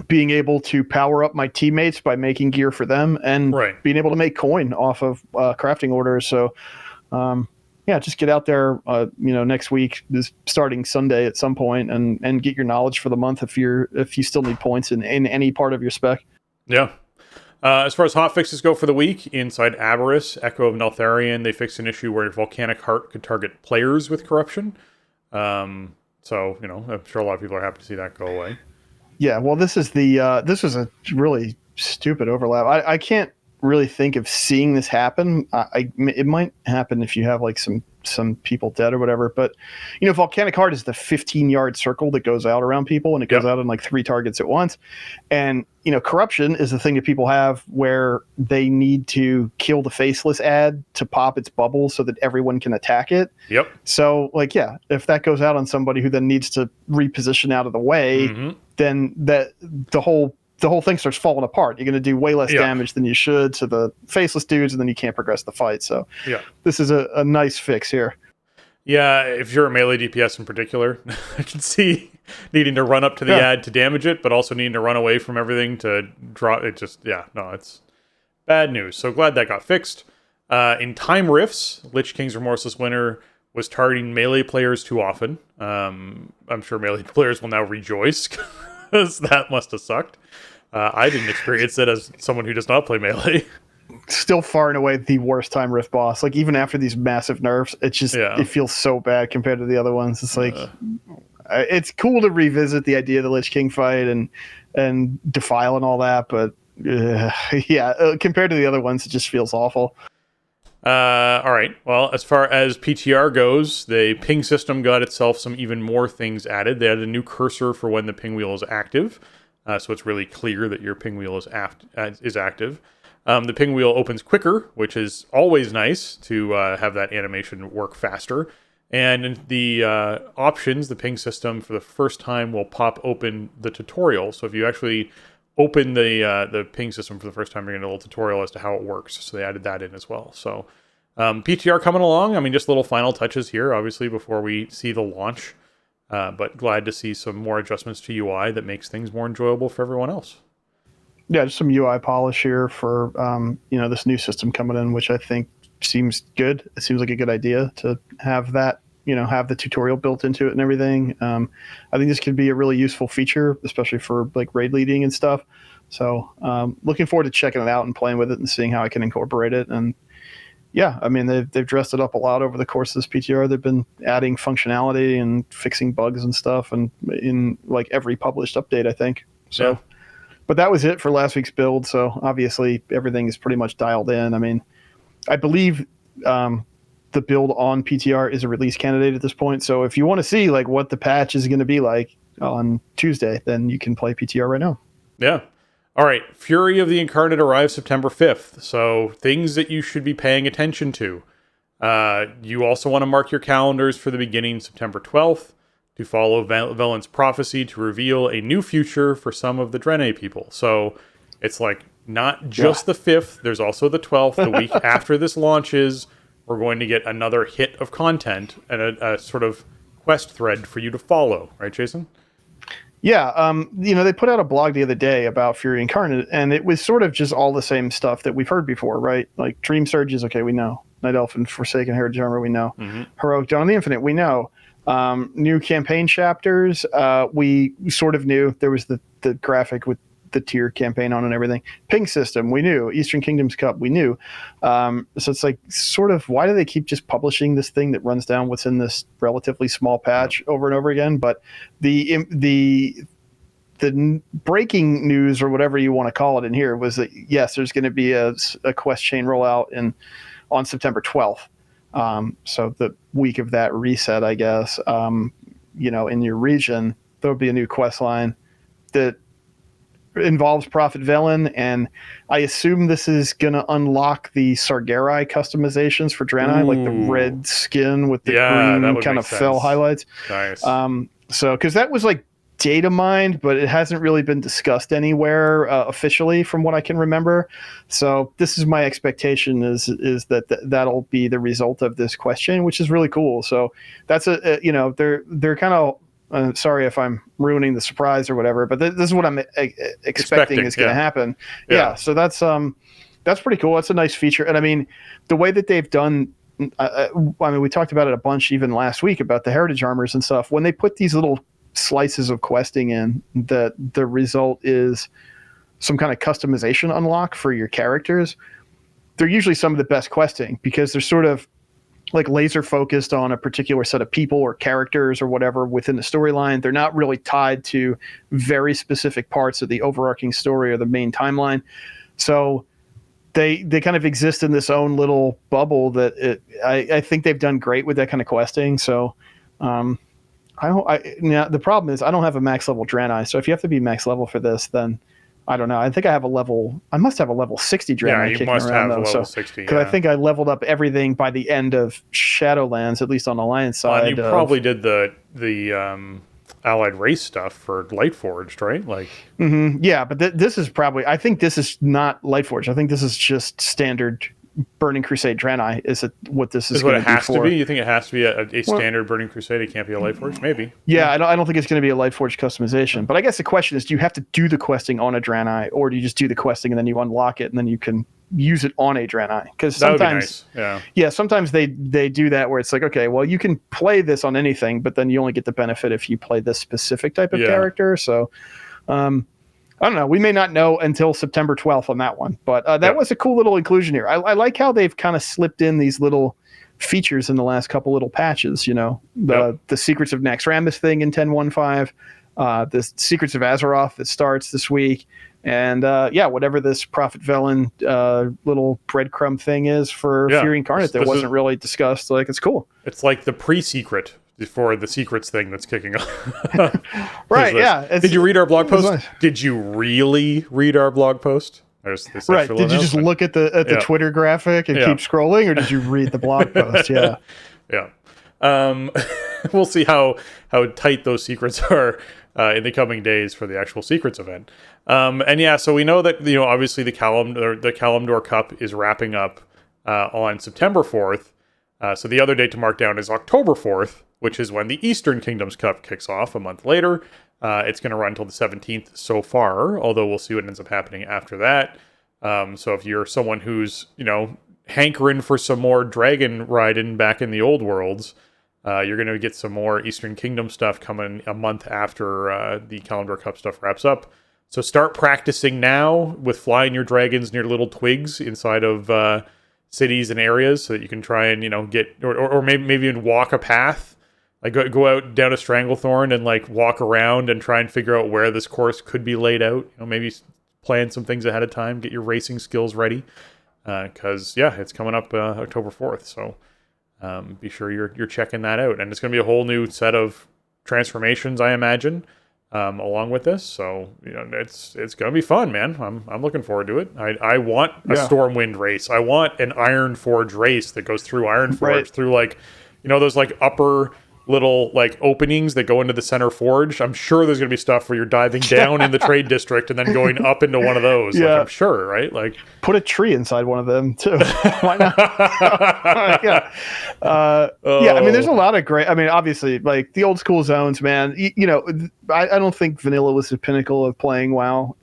being able to power up my teammates by making gear for them, and being able to make coin off of crafting orders. So, just get out there, next week, starting Sunday at some point, and get your knowledge for the month if you still need points in any part of your spec. Yeah. As far as hotfixes go for the week, inside Aberrus, Echo of Neltharion, they fixed an issue where Volcanic Heart could target players with corruption. I'm sure a lot of people are happy to see that go away. Yeah, well, this was a really stupid overlap. I can't really think of seeing this happen. It might happen if you have like some people dead or whatever, but Volcanic Heart is the 15-yard circle that goes out around people, and it goes out on like 3 targets at once. And corruption is the thing that people have where they need to kill the faceless ad to pop its bubble so that everyone can attack it. Yep. So if that goes out on somebody who then needs to reposition out of the way, then the whole thing starts falling apart. You're going to do way less damage than you should to the faceless dudes, and then you can't progress the fight. So this is a nice fix here. Yeah, if you're a melee DPS in particular, I can see needing to run up to the ad to damage it, but also needing to run away from everything to draw it. It's bad news. So glad that got fixed. In Time Rifts, Lich King's Remorseless Winter was targeting melee players too often. I'm sure melee players will now rejoice, because that must have sucked. I didn't experience it as someone who does not play melee. Still far and away the worst Time Rift boss. Like, even after these massive nerfs, it just it feels so bad compared to the other ones. It's like it's cool to revisit the idea of the Lich King fight and Defile and all that, but compared to the other ones, it just feels awful. All right. Well, as far as PTR goes, the ping system got itself some even more things added. They added a new cursor for when the ping wheel is active, so it's really clear that your ping wheel is active. The ping wheel opens quicker, which is always nice to have that animation work faster. And the options, the ping system, for the first time will pop open the tutorial. So if you actually open the ping system for the first time, you're going to get a little tutorial as to how it works. So they added that in as well. So PTR coming along. I mean, just little final touches here, obviously, before we see the launch. But glad to see some more adjustments to UI that makes things more enjoyable for everyone else. Yeah, just some UI polish here for this new system coming in, which I think seems good. It seems like a good idea to have that, have the tutorial built into it and everything. I think this could be a really useful feature, especially for like raid leading and stuff. So looking forward to checking it out and playing with it and seeing how I can incorporate it. And yeah, I mean, they've dressed it up a lot over the course of this PTR. They've been adding functionality and fixing bugs and stuff, and in like every published update, I think. So. Yeah. But that was it for last week's build, so obviously everything is pretty much dialed in. I mean, I believe the build on PTR is a release candidate at this point, so if you want to see like what the patch is going to be like on Tuesday, then you can play PTR right now. Yeah. All right, Fury of the Incarnate arrives September 5th, so things that you should be paying attention to. You also want to mark your calendars for the beginning September 12th. To follow Velen's prophecy to reveal a new future for some of the Draenei people. So it's like not just the 5th, there's also the 12th. The week after this launches, we're going to get another hit of content and a sort of quest thread for you to follow. Right, Jason? Yeah, they put out a blog the other day about Fury Incarnate, and it was sort of just all the same stuff that we've heard before, right? Like Dream Surges, okay, we know. Night Elf and Forsaken Heritage Armor, we know. Mm-hmm. Heroic Dawn of the Infinite, we know. New campaign chapters, we sort of knew. There was the graphic with the tier campaign on and everything. Ping system, we knew. Eastern Kingdoms Cup, we knew. So it's like sort of, why do they keep just publishing this thing that runs down what's in this relatively small patch over and over again? But the breaking news, or whatever you want to call it in here, was that yes, there's going to be a quest chain rollout on September 12th. So the week of that reset, I guess, in your region, there'll be a new quest line that involves Prophet Velen, and I assume this is going to unlock the Sargerai customizations for Draenei, like the red skin with the green kind of fell highlights. Nice. So, because that was like data mined, but it hasn't really been discussed anywhere officially from what I can remember. So this is my expectation is that that'll be the result of this question, which is really cool. So that's they're kind of sorry if I'm ruining the surprise or whatever, but this is what I'm expecting is going to happen. Yeah. So that's pretty cool. That's a nice feature. And I mean, the way that they've done, we talked about it a bunch even last week about the heritage armors and stuff. When they put these little slices of questing in, that the result is some kind of customization unlock for your characters, they're usually some of the best questing because they're sort of like laser focused on a particular set of people or characters or whatever within the storyline. They're not really tied to very specific parts of the overarching story or the main timeline. So they kind of exist in this own little bubble that I think they've done great with that kind of questing. So now the problem is I don't have a max level Draenei, so if you have to be max level for this, then I don't know. I think I must have a level 60 Draenei kicking around. Yeah, you must have level 60. Because I think I leveled up everything by the end of Shadowlands, at least on Alliance side. And you probably did the allied race stuff for Lightforged, right? Like, yeah, but this is probably. I think this is not Lightforged. I think this is just standard Burning Crusade Draenei. Is it what this is? What it has to be? You think it has to be a standard Burning Crusade? It can't be a Lightforged? Maybe. Yeah, I don't think it's going to be a Lightforged customization. But I guess the question is, do you have to do the questing on a Draenei, or do you just do the questing and then you unlock it and then you can use it on a Draenei? Because sometimes, sometimes they do that where it's like, okay, well, you can play this on anything, but then you only get the benefit if you play this specific type of character. So, I don't know. We may not know until September 12th on that one, but that was a cool little inclusion here. I like how they've kind of slipped in these little features in the last couple little patches. The Secrets of Naxxramas thing in 10.1.5, the Secrets of Azeroth that starts this week, and whatever this Prophet Velen little breadcrumb thing is for Fury Incarnate that wasn't really discussed. Like, it's cool. It's like the pre-secret for the secrets thing that's kicking off. Right, yeah. Did you read our blog post? Nice. Did you really read our blog post? Right. Did you just look at the Twitter graphic and keep scrolling, or did you read the blog post? Yeah. Yeah. We'll see how tight those secrets are in the coming days for the actual secrets event. So we know that obviously the Kalimdor Cup is wrapping up on September 4th. So the other date to mark down is October 4th, which is when the Eastern Kingdoms Cup kicks off a month later. It's going to run until the 17th so far, although we'll see what ends up happening after that. So if you're someone who's, hankering for some more dragon riding back in the old worlds, you're going to get some more Eastern Kingdom stuff coming a month after the Kalimdor Cup stuff wraps up. So start practicing now with flying your dragons near little twigs inside of cities and areas so that you can try and, get, or maybe even walk a path. Like go out down a Stranglethorn and like walk around and try and figure out where this course could be laid out. Maybe plan some things ahead of time, get your racing skills ready. Because it's coming up October 4th. So be sure you're checking that out. And it's going to be a whole new set of transformations, I imagine, along with this. So it's going to be fun, man. I'm looking forward to it. I want a Stormwind race. I want an Ironforge race that goes through Ironforge through like those like upper little like openings that go into the center forge. I'm sure there's going to be stuff where you're diving down in the trade district and then going up into one of those. Yeah. Like, I'm sure, right? Like put a tree inside one of them too. Why not? Yeah. I mean, there's a lot of great, obviously like the old school zones, man, I don't think vanilla was the pinnacle of playing WoW.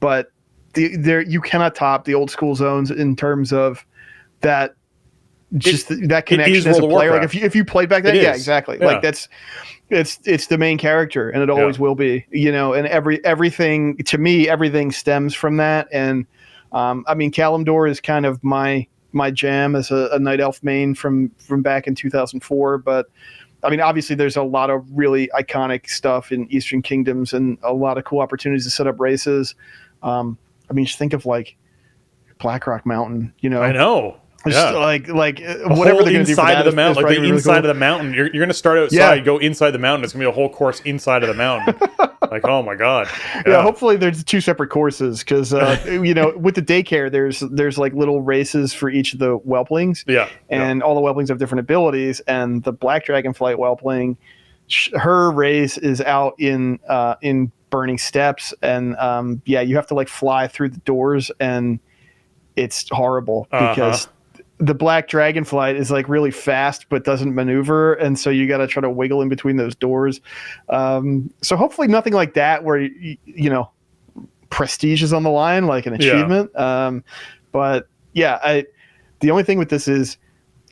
But you cannot top the old school zones in terms of that. That connection as a player. Like if you played back then, yeah, exactly. Yeah. Like it's the main character, and it always will be. And everything to me, everything stems from that. And Kalimdor is kind of my jam as a night elf main from back in 2004. But obviously, there's a lot of really iconic stuff in Eastern Kingdoms, and a lot of cool opportunities to set up races. Just think of like Blackrock Mountain. I know. Just like whatever they're going to do for that of the mountain, like the inside of the mountain. You're going to start outside, go inside the mountain. It's going to be a whole course inside of the mountain. Like, oh my god. Yeah. Hopefully there's two separate courses because with the daycare there's like little races for each of the whelplings. Yeah. And all the whelplings have different abilities. And the Black Dragonflight whelpling, her race is out in Burning Steppes, and you have to like fly through the doors, and it's horrible because. The Black Dragonflight is like really fast but doesn't maneuver, and so you got to try to wiggle in between those doors. So hopefully nothing like that where prestige is on the line, like an achievement. But the only thing with this is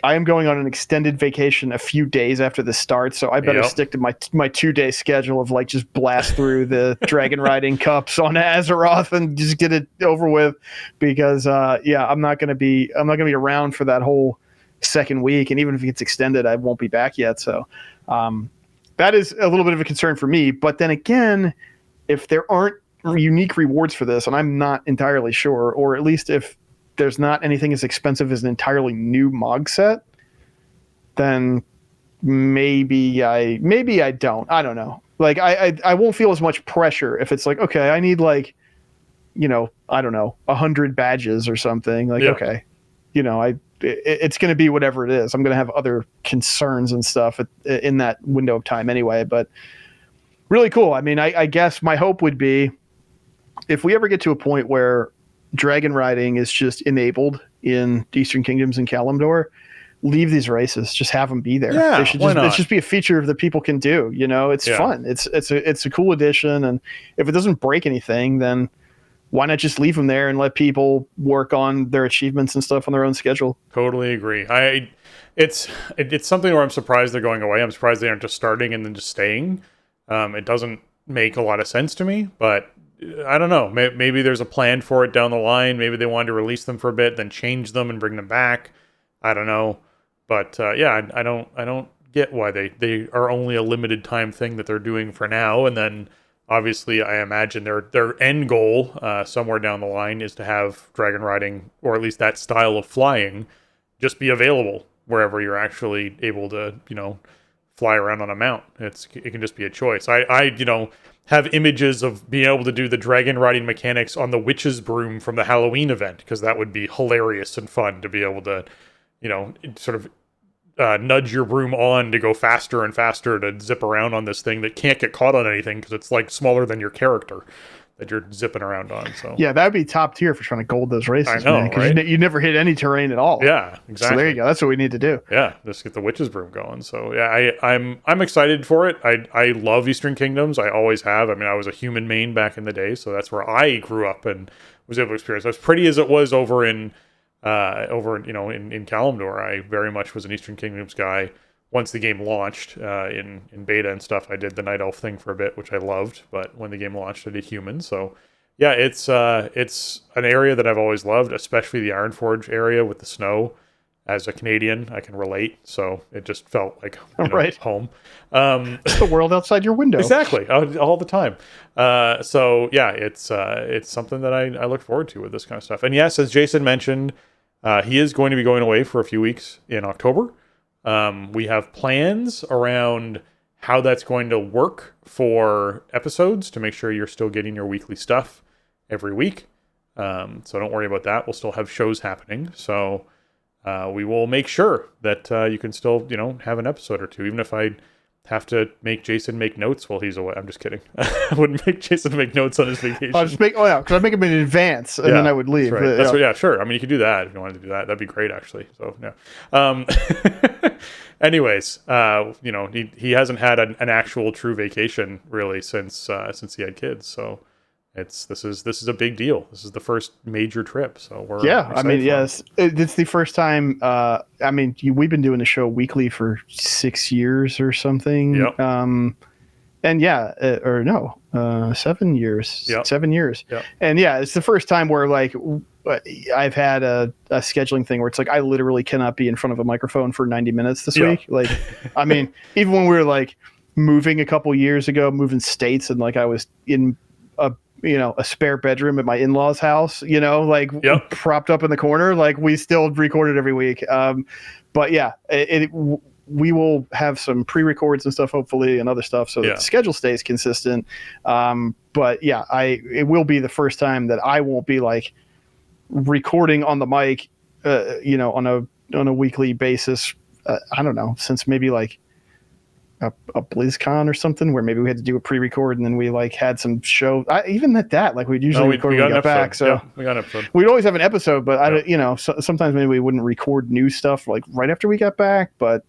I am going on an extended vacation a few days after this starts, so I better stick to my 2-day schedule of like just blast through the dragon riding cups on Azeroth and just get it over with, because I'm not going to be around for that whole second week, and even if it gets extended, I won't be back yet. So that is a little bit of a concern for me. But then again, if there aren't unique rewards for this, and I'm not entirely sure, or at least if there's not anything as expensive as an entirely new Mog set, then maybe I don't. I don't know. Like I won't feel as much pressure if it's like, okay, I need like, I don't know, 100 badges or something. Like, okay, it's going to be whatever it is. I'm going to have other concerns and stuff in that window of time anyway. But really cool. I guess my hope would be if we ever get to a point where dragon riding is just enabled in Eastern Kingdoms and Kalimdor, leave these races, just have them be there. Yeah, they should just be a feature that people can do. It's fun. It's a cool addition, and if it doesn't break anything, then why not just leave them there and let people work on their achievements and stuff on their own schedule? Totally agree. It's something where I'm surprised they're going away. I'm surprised they aren't just starting and then just staying. It doesn't make a lot of sense to me, but I don't know. Maybe there's a plan for it down the line. Maybe they wanted to release them for a bit, then change them and bring them back. I don't know. But I don't get why they are only a limited time thing that they're doing for now. And then obviously I imagine their end goal somewhere down the line is to have dragon riding, or at least that style of flying, just be available wherever you're actually able to, fly around on a mount. It can just be a choice. I have images of being able to do the dragon riding mechanics on the witch's broom from the Halloween event, because that would be hilarious and fun to be able to, sort of nudge your broom on to go faster and faster to zip around on this thing that can't get caught on anything because it's like smaller than your character. that you're zipping around on. So yeah, that would be top tier for trying to gold those races. I know, man, right? You never hit any terrain at all. Yeah, exactly. So there you go. That's what we need to do. Yeah, just get the witch's broom going. So yeah, I'm excited for it. I love Eastern Kingdoms. I always have. I mean, I was a human main back in the day, so that's where I grew up and was able to experience. As pretty as it was over in Kalimdor, I very much was an Eastern Kingdoms guy. Once the game launched in beta and stuff, I did the Night Elf thing for a bit, which I loved. But when the game launched, I did human. So yeah, it's an area that I've always loved, especially the Ironforge area with the snow. As a Canadian, I can relate. So it just felt like home. It's the world outside your window. Exactly, all the time. So yeah, it's something that I look forward to with this kind of stuff. And yes, as Jason mentioned, he is going to be going away for a few weeks in October. We have plans around how that's going to work for episodes to make sure you're still getting your weekly stuff every week. So don't worry about that. We'll still have shows happening. So we will make sure that you can still, have an episode or two, even if I have to make Jason make notes while he's away. I'm just kidding. I wouldn't make Jason make notes on his vacation. Because I'd make him in advance and then I would leave. That's right. Sure. I mean, you could do that if you wanted to do that. That'd be great, actually. So yeah. Anyways, he hasn't had an actual true vacation really since he had kids. So this is a big deal. This is the first major trip. So we're yes, it's the first time. We've been doing the show weekly for 6 years or something. Yep. 7 years. Yep. 7 years. Yep. And yeah, it's the first time where like I've had a scheduling thing where it's like I literally cannot be in front of a microphone for 90 minutes this week. Like, I mean, even when we were like moving a couple years ago, moving states, and like I was in a spare bedroom at my in-laws' house, propped up in the corner, like we still recorded every week. But yeah, we will have some pre-records and stuff, hopefully, and other stuff, so that the schedule stays consistent. But yeah, it will be the first time that I won't be like recording on the mic, on a weekly basis. I don't know, since maybe like a BlizzCon or something, where maybe we had to do a pre-record and then we like had some show. Even at that, like we'd usually record when we got back. So we got an episode. We'd always have an episode, but sometimes maybe we wouldn't record new stuff like right after we got back. But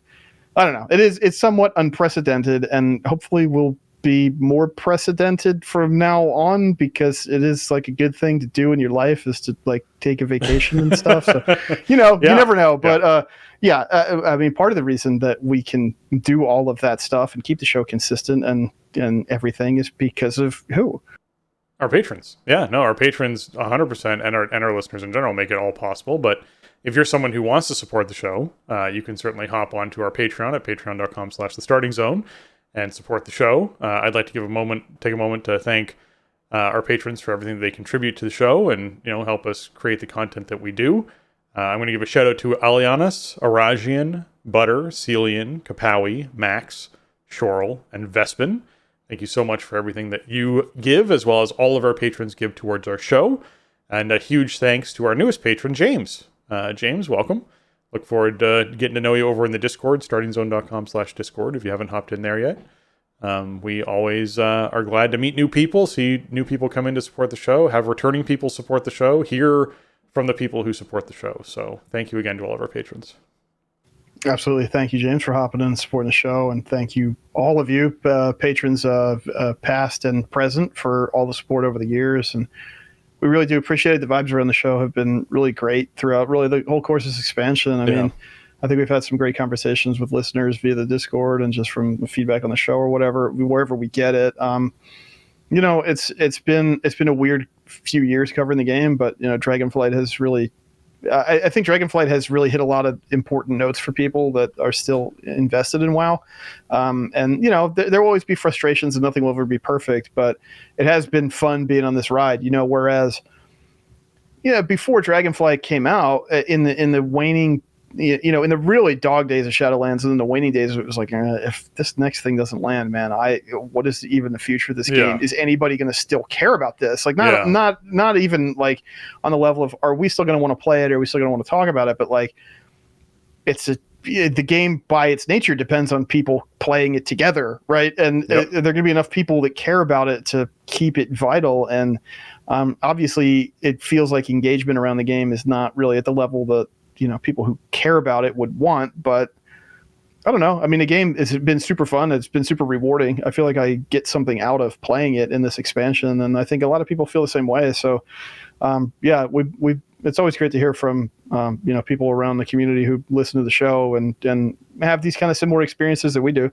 I don't know. It's somewhat unprecedented, and hopefully we'll be more precedented from now on, because it is like a good thing to do in your life is to like take a vacation and stuff. So you never know. But I mean, part of the reason that we can do all of that stuff and keep the show consistent and everything is because of who? Our patrons. Yeah, no, our patrons 100% and our listeners in general make it all possible. But if you're someone who wants to support the show, you can certainly hop onto our Patreon at patreon.com/thestartingzone and support the show. I'd like to take a moment to thank our patrons for everything that they contribute to the show and help us create the content that we do. I'm going to give a shout out to Alianas, Arajian, Butter, Celian, Kapawi, Max, Shorel, and Vespin. Thank you so much for everything that you give, as well as all of our patrons give towards our show. And a huge thanks to our newest patron, James. James, welcome. Look forward to getting to know you over in the Discord, startingzone.com/Discord, if you haven't hopped in there yet. We always are glad to meet new people, see new people come in to support the show, have returning people support the show, hear from the people who support the show. So thank you again to all of our patrons. Absolutely. Thank you, James, for hopping in and supporting the show. And thank you, all of you, patrons past and present, for all the support over the years. And we really do appreciate it. The vibes around the show have been really great throughout really the whole course of this expansion. I mean, I think we've had some great conversations with listeners via the Discord and just from the feedback on the show or whatever, wherever we get it. It's been a weird few years covering the game, but Dragonflight has really, I think Dragonflight has really hit a lot of important notes for people that are still invested in WoW. And there will always be frustrations and nothing will ever be perfect, but it has been fun being on this ride. Whereas before Dragonflight came out, in the waning, in the really dog days of Shadowlands and in the waning days, it was like, if this next thing doesn't land, man, what is even the future of this game? Is anybody going to still care about this? Like, not even like on the level of, are we still going to want to play it? Or are we still going to want to talk about it? But like, it's the game by its nature depends on people playing it together, right? And there are going to be enough people that care about it to keep it vital. And obviously, it feels like engagement around the game is not really at the level that people who care about it would want. But I don't know. I mean, the game has been super fun. It's been super rewarding. I feel like I get something out of playing it in this expansion, and I think a lot of people feel the same way. So, it's always great to hear from people around the community who listen to the show and have these kind of similar experiences that we do.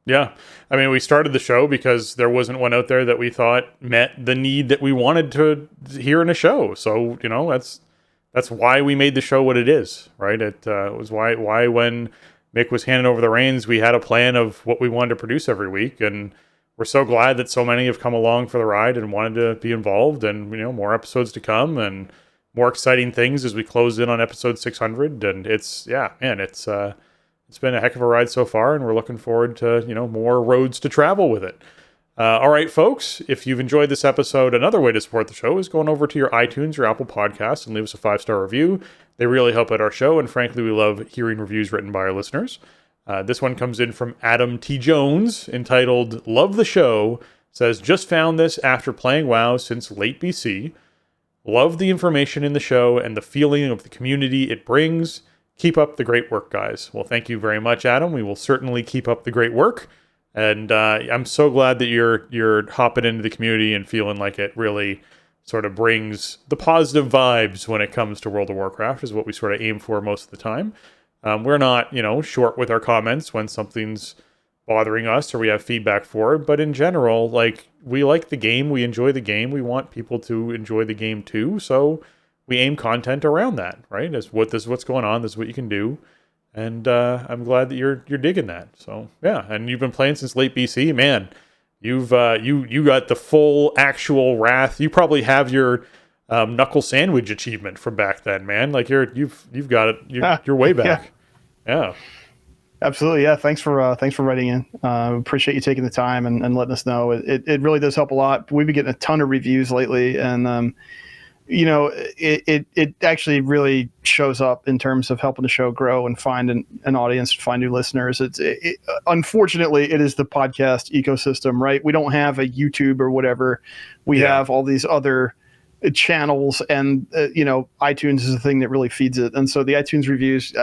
Yeah. I mean, we started the show because there wasn't one out there that we thought met the need that we wanted to hear in a show. So, that's why we made the show what it is, right? It was why when Mick was handing over the reins, we had a plan of what we wanted to produce every week. And we're so glad that so many have come along for the ride and wanted to be involved, and, more episodes to come and more exciting things as we close in on episode 600. And it's been a heck of a ride so far, and we're looking forward to, more roads to travel with it. All right, folks, if you've enjoyed this episode, another way to support the show is going over to your iTunes or Apple Podcasts and leave us a 5-star review. They really help out our show, and frankly, we love hearing reviews written by our listeners. This one comes in from Adam T. Jones, entitled Love the Show. Says, just found this after playing WoW since late BC. Love the information in the show and the feeling of the community it brings. Keep up the great work, guys. Well, thank you very much, Adam. We will certainly keep up the great work. And I'm so glad that you're hopping into the community and feeling like it really sort of brings the positive vibes when it comes to World of Warcraft, is what we sort of aim for most of the time. We're not, short with our comments when something's bothering us or we have feedback for it. But in general, we like the game. We enjoy the game. We want people to enjoy the game too. So we aim content around that, right? This is what's going on. This is what you can do. And I'm glad that you're digging that. So yeah, and you've been playing since late BC, man. You've you got the full actual Wrath. You probably have your knuckle sandwich achievement from back then, man. Like you've got it. You're way back. Yeah. Absolutely. Yeah. Thanks for writing in. Appreciate you taking the time and letting us know. It really does help a lot. We've been getting a ton of reviews lately, and it actually really shows up in terms of helping the show grow and find an audience, find new listeners. Unfortunately, it is the podcast ecosystem, right? We don't have a YouTube or whatever. We have all these other channels, and iTunes is the thing that really feeds it. And so the iTunes reviews,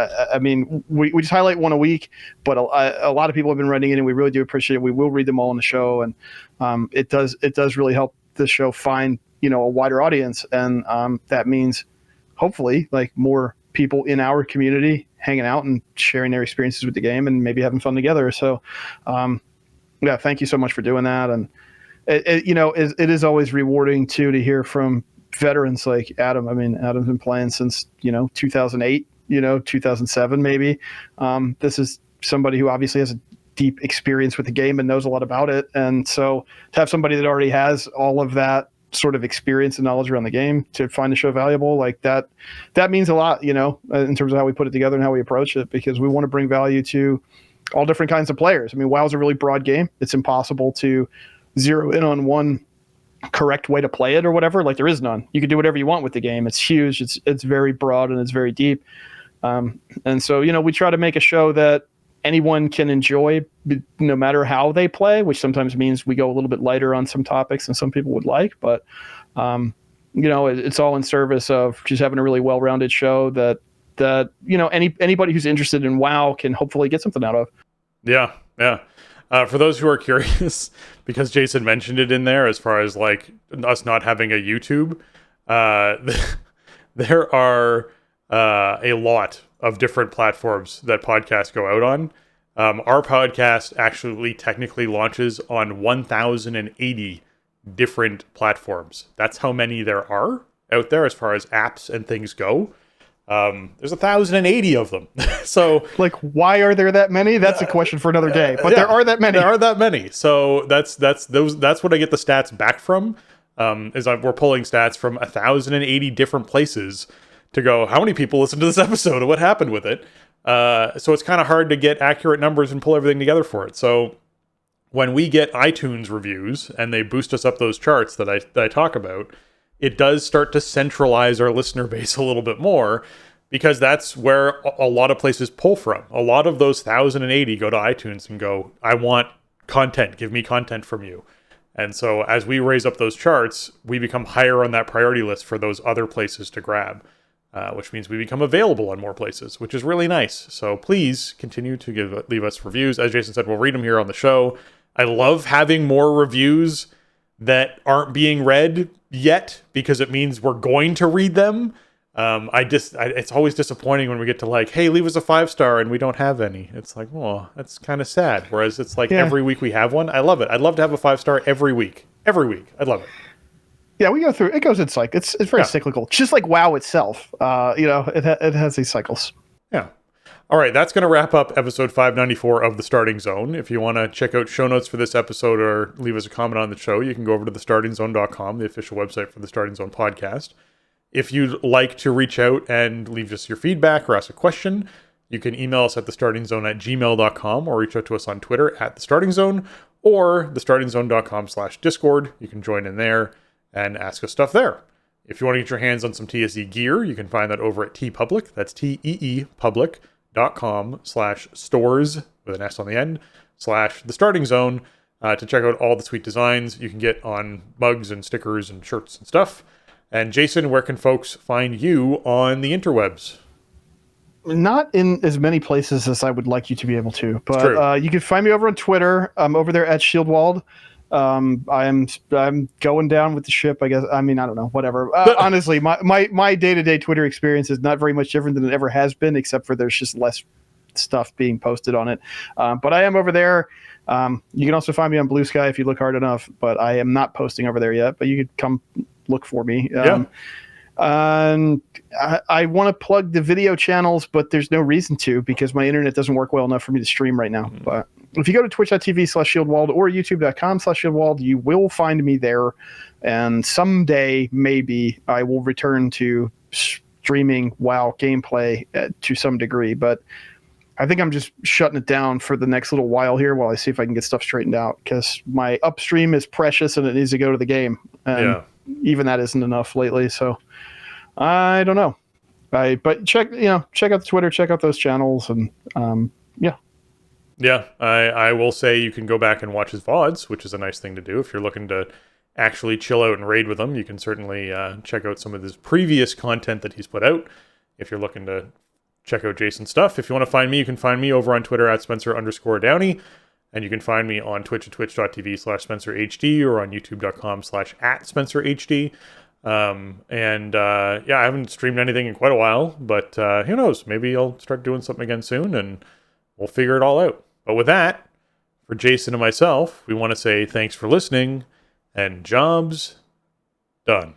we just highlight one a week, but a lot of people have been writing in, and we really do appreciate it. We will read them all on the show, and it does really help the show find a wider audience, and that means hopefully more people in our community hanging out and sharing their experiences with the game and maybe having fun together. So thank you so much for doing that. And it is always rewarding too to hear from veterans like Adam. I mean, Adam's been playing since 2008, 2007 maybe. This is somebody who obviously has a deep experience with the game and knows a lot about it, and so to have somebody that already has all of that sort of experience and knowledge around the game to find the show valuable, that means a lot, in terms of how we put it together and how we approach it, because we want to bring value to all different kinds of players. I mean, WoW's a really broad game. It's impossible to zero in on one correct way to play it or whatever. There is none. You can do whatever you want with the game. It's huge. It's very broad and it's very deep. And so, we try to make a show that anyone can enjoy no matter how they play, which sometimes means we go a little bit lighter on some topics than some people would like. But, it's all in service of just having a really well-rounded show that anybody who's interested in WoW can hopefully get something out of. Yeah. Yeah. For those who are curious, because Jason mentioned it in there, as far as us not having a YouTube, there are a lot of different platforms that podcasts go out on. Our podcast actually technically launches on 1,080 different platforms. That's how many there are out there as far as apps and things go. There's 1,080 of them. So why are there that many? That's a question for another day, but there are that many. There are that many. So that's what I get the stats back from, we're pulling stats from 1,080 different places to go, how many people listened to this episode and what happened with it? So it's kind of hard to get accurate numbers and pull everything together for it. So when we get iTunes reviews and they boost us up those charts that I talk about, it does start to centralize our listener base a little bit more. because that's where a lot of places pull from. A lot of those 1,080 go to iTunes and go, I want content. Give me content from you. And so as we raise up those charts, we become higher on that priority list for those other places to grab, which means we become available on more places, which is really nice. So please continue to leave us reviews. As Jason said, we'll read them here on the show. I love having more reviews that aren't being read yet, because it means we're going to read them. It's always disappointing when we get to like, hey, leave us a 5-star and we don't have any. It's like, well, that's kind of sad. Whereas it's like every week we have one. I love it. I'd love to have a 5-star every week. Every week. I'd love it. Yeah, we go through. It goes in cycles. It's very cyclical, just like WoW itself. It has these cycles. Yeah. All right, that's going to wrap up episode 594 of The Starting Zone. If you want to check out show notes for this episode or leave us a comment on the show, you can go over to thestartingzone.com, the official website for the Starting Zone podcast. If you'd like to reach out and leave us your feedback or ask a question, you can email us at thestartingzone@gmail.com or reach out to us on Twitter @thestartingzone or thestartingzone.com/Discord. You can join in there and ask us stuff there. If you want to get your hands on some TSE gear, you can find that over at TeePublic. That's teepublic.com/stores with an S on the end /thestartingzone to check out all the sweet designs you can get on mugs and stickers and shirts and stuff. And Jason, where can folks find you on the interwebs? Not in as many places as I would like you to be able to, but you can find me over on Twitter. I'm over there at Shieldwald. I'm going down with the ship, I guess. I mean, I don't know, whatever. Honestly, my day-to-day Twitter experience is not very much different than it ever has been, except for there's just less stuff being posted on it. But I am over there. You can also find me on Blue Sky if you look hard enough, but I am not posting over there yet, but you could come look for me. And I want to plug the video channels, but there's no reason to, because my internet doesn't work well enough for me to stream right now. But if you go to twitch.tv/Shieldwald or youtube.com/Shieldwald, you will find me there. And someday, maybe, I will return to streaming WoW gameplay to some degree. But I think I'm just shutting it down for the next little while here while I see if I can get stuff straightened out, because my upstream is precious and it needs to go to the game. And even that isn't enough lately. So I don't know. But check out the Twitter, check out those channels, and I will say you can go back and watch his VODs, which is a nice thing to do. If you're looking to actually chill out and raid with him, you can certainly check out some of his previous content that he's put out. If you're looking to check out Jason's stuff. If you want to find me, you can find me over on Twitter at Spencer_Downey. And you can find me on Twitch at twitch.tv/SpencerHD or on youtube.com/@SpencerHD. I haven't streamed anything in quite a while, but who knows? Maybe I'll start doing something again soon and we'll figure it all out. But with that, for Jason and myself, we want to say thanks for listening and jobs done.